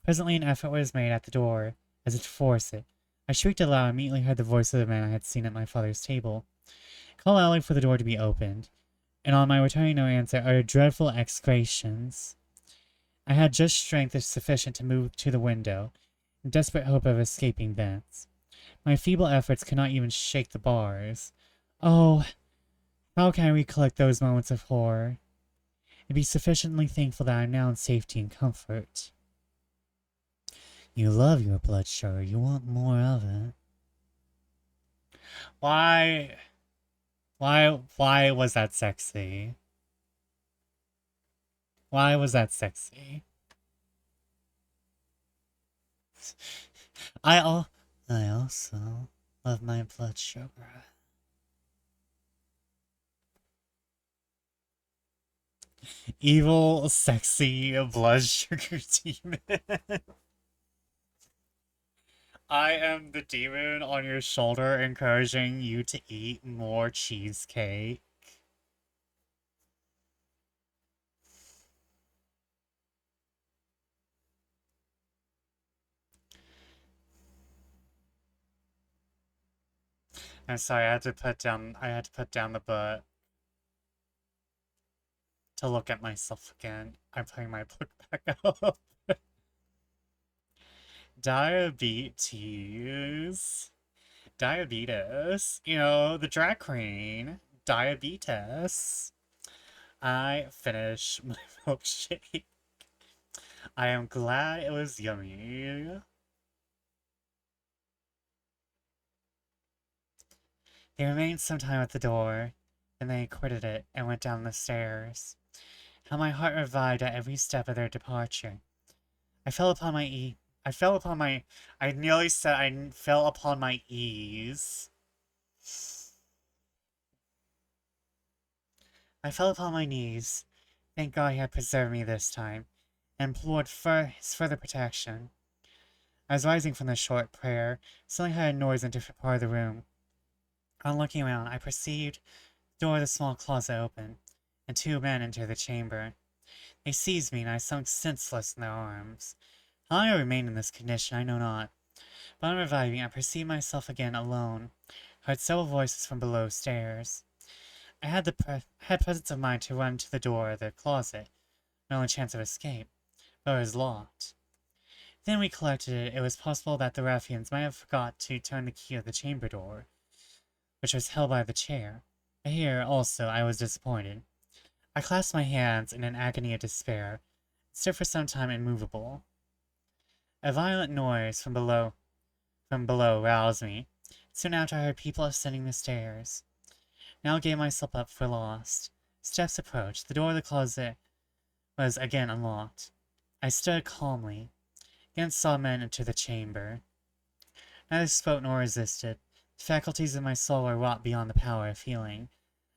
Presently an effort was made at the door, as if to force it. I shrieked aloud and immediately heard the voice of the man I had seen at my father's table. I called loudly for the door to be opened, and on my returning no answer uttered dreadful execrations. I had just strength sufficient to move to the window, in desperate hope of escaping thence. My feeble efforts could not even shake the bars. Oh, how can I recollect those moments of horror, and be sufficiently thankful that I am now in safety and comfort? You love your blood sugar. You want more of it. Why? Why was that sexy? Why was that sexy? I also love my blood sugar. Evil, sexy blood sugar demon. I am the demon on your shoulder encouraging you to eat more cheesecake. I'm sorry, I had to put down the book to look at myself again. I'm putting my book back up. Diabetes. Diabetes. You know, the drag queen. Diabetes. I finished my milkshake. I am glad it was yummy. They remained some time at the door, then they quitted it and went down the stairs. how my heart revived at every step of their departure. I fell upon my e. I fell upon my. I nearly said I fell upon my ease. I fell upon my knees. Thank God he had preserved me this time, and implored for his further protection. I was rising from the short prayer, suddenly heard a noise in a different part of the room. On looking around, I perceived the door of the small closet open, and two men entered the chamber. They seized me, and I sunk senseless in their arms. How long I remained in this condition, I know not, but on reviving, I perceived myself again alone. I heard several voices from below stairs. I had presence of mind to run to the door of the closet, my only chance of escape, but it was locked. Then we collected it was possible that the ruffians might have forgot to turn the key of the chamber door, which was held by the chair. But here, also, I was disappointed. I clasped my hands in an agony of despair, and stood for some time immovable. A violent noise from below roused me. Soon after I heard people ascending the stairs. Now I gave myself up for lost. Steps approached. The door of the closet was again unlocked. I stood calmly. Again saw men enter the chamber. Neither spoke nor resisted. The faculties of my soul were wrought beyond the power of feeling.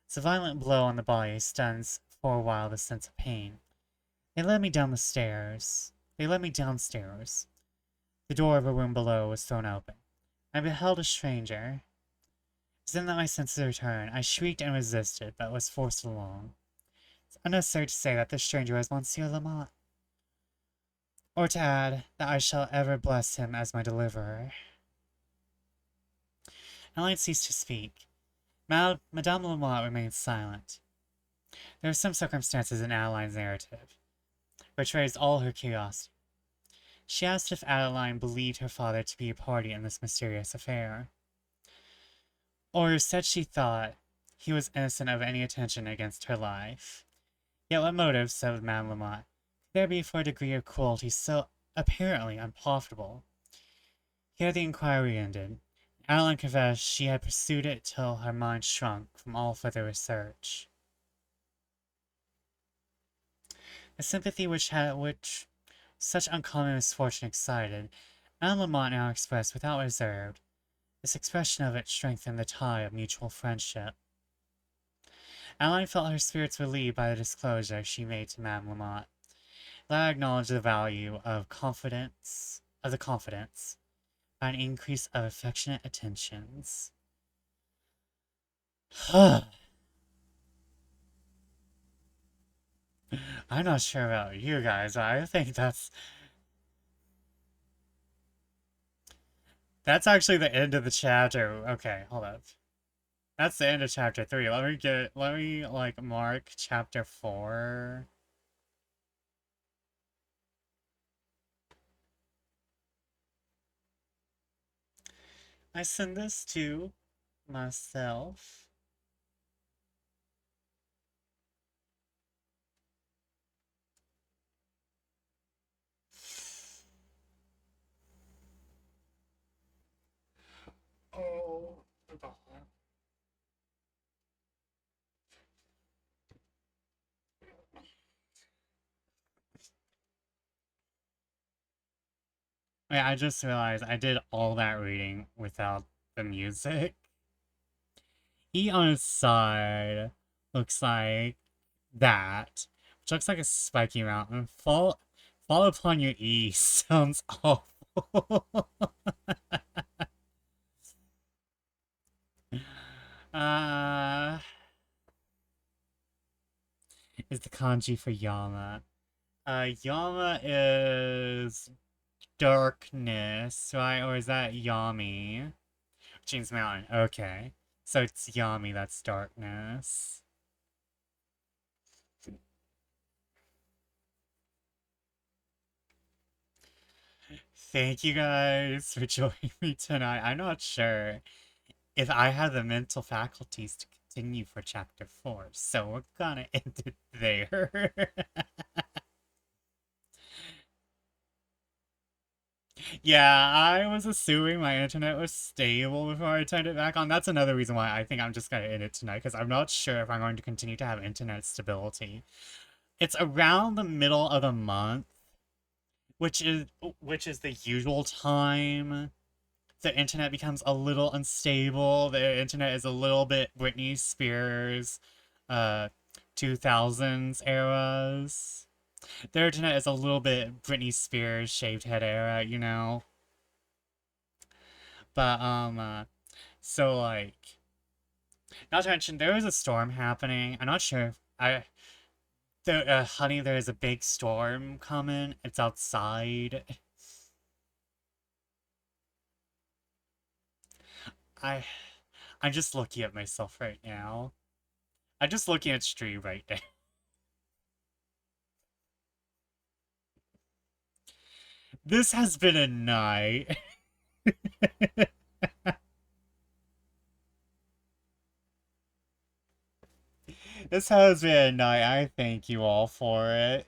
As a violent blow on the body stuns for a while the sense of pain. They led me down the stairs. They led me downstairs. The door of a room below was thrown open. I beheld a stranger. It was then that my senses returned. I shrieked and resisted, but was forced along. It's unnecessary to say that this stranger was Monsieur Lamont, or to add that I shall ever bless him as my deliverer. Adeline ceased to speak. Madame Lamont remained silent. There were some circumstances in Adeline's narrative which raised all her curiosity. She asked if Adeline believed her father to be a party in this mysterious affair, or said she thought he was innocent of any attention against her life. Yet what motive, said Madame Lamont, could there be for a degree of cruelty so apparently unprofitable? Here the inquiry ended. Adeline confessed she had pursued it till her mind shrunk from all further research. The sympathy which such uncommon misfortune excited, Madame Lamont now expressed without reserve. This expression of it strengthened the tie of mutual friendship. Adeline felt her spirits relieved by the disclosure she made to Madame Lamont. Let acknowledge the value of the confidence, by an increase of affectionate attentions. I'm not sure about you guys, but I think that's actually the end of the chapter. Okay, hold up. That's the end of chapter 3. Let me like mark chapter 4. I send this to myself. Oh, God. Wait, I just realized I did all that reading without the music. He on his side looks like that, which looks like a spiky mountain. Fall upon your E sounds awful. uh, is the kanji for Yama. Yama is darkness, right? Or is that Yami? Which means mountain. Okay. So it's Yami that's darkness. Thank you guys for joining me tonight. I'm not sure if I have the mental faculties to continue for chapter 4, so we're gonna end it there. Yeah, I was assuming my internet was stable before I turned it back on. That's another reason why I think I'm just gonna end it tonight, because I'm not sure if I'm going to continue to have internet stability. it's around the middle of the month, which is which is the usual time the internet becomes a little unstable. The internet is a little bit Britney Spears, uh, 2000s eras. The internet is a little bit Britney Spears shaved head era, you know. But so like, not to mention there is a storm happening. I'm not sure. If honey, there is a big storm coming. It's outside. I, I'm just looking at myself right now. I'm just looking at Stream right now. This has been a night. This has been a night. I thank you all for it.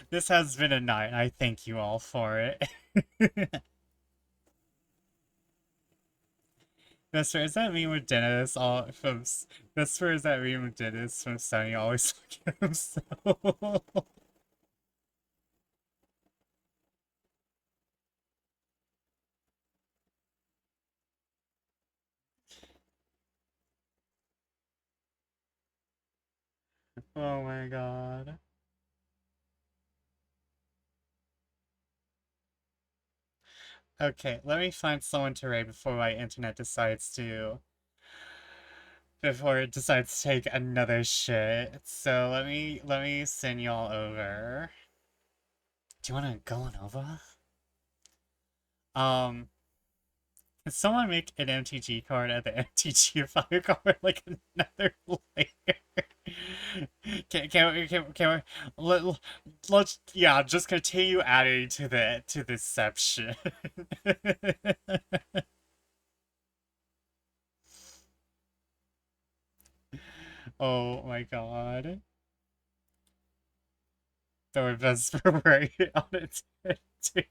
This has been a night. I thank you all for it. That's right. Is that me with Dennis? All from that's where is that me with Dennis from Sunny always look at himself. Oh my god. Okay, let me find someone to raid before my internet decides to before it decides to take another shit. So let me send y'all over. Do you wanna go on over? Um Can someone make an MTG card at the MTG fire card like another layer? Let's yeah, just continue adding to this section. Oh my god. Throw a Vesper on it too.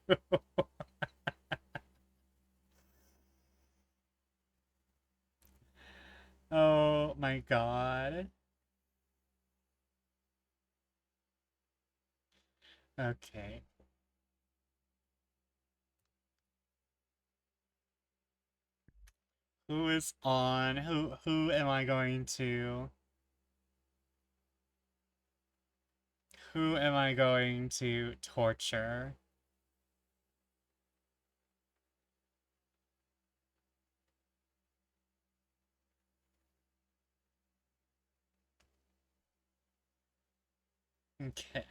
Oh my god. Okay. Who is on? Who am I going to? Who am I going to torture? Okay.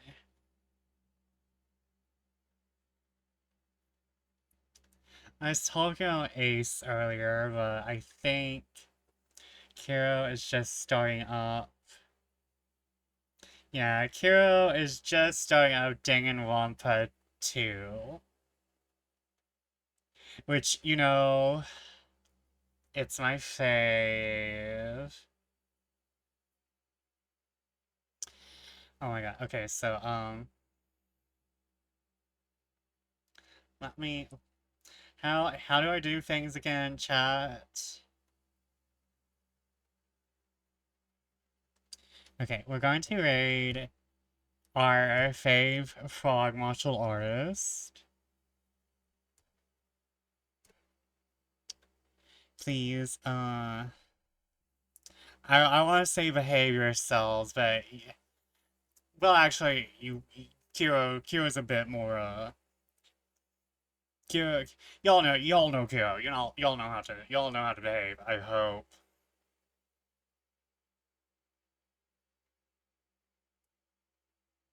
I was talking about Ace earlier, but I think Kiro is just starting up. Yeah, Kiro is just starting out Danganronpa 2. Which, you know, it's my fave. Oh my god. Okay, so, let me... How do I do things again, chat? Okay, we're going to raid our fave frog martial artist. Please, I want to say behave yourselves, but well, actually, Kiro's a bit more Kiro, y'all know Kiro, y'all know how to behave. I hope.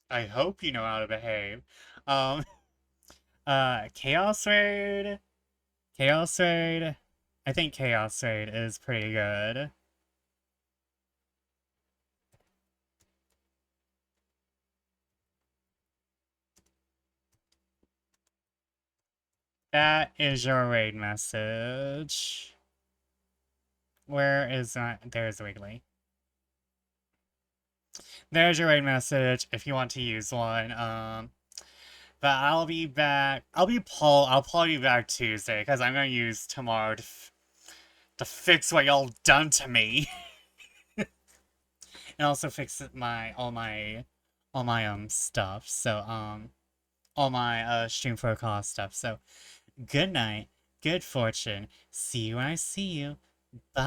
I hope you know how to behave. Um, Chaos Raid, Chaos Raid. I think Chaos Raid is pretty good. That is your raid message. Where is that? There's Wiggly. There's your raid message if you want to use one. But I'll be back. I'll probably be back Tuesday because I'm gonna use tomorrow to fix what y'all done to me. and also fix my all my stuff. So all my stream protocol stuff. So good night, good fortune. See you when I see you. Bye.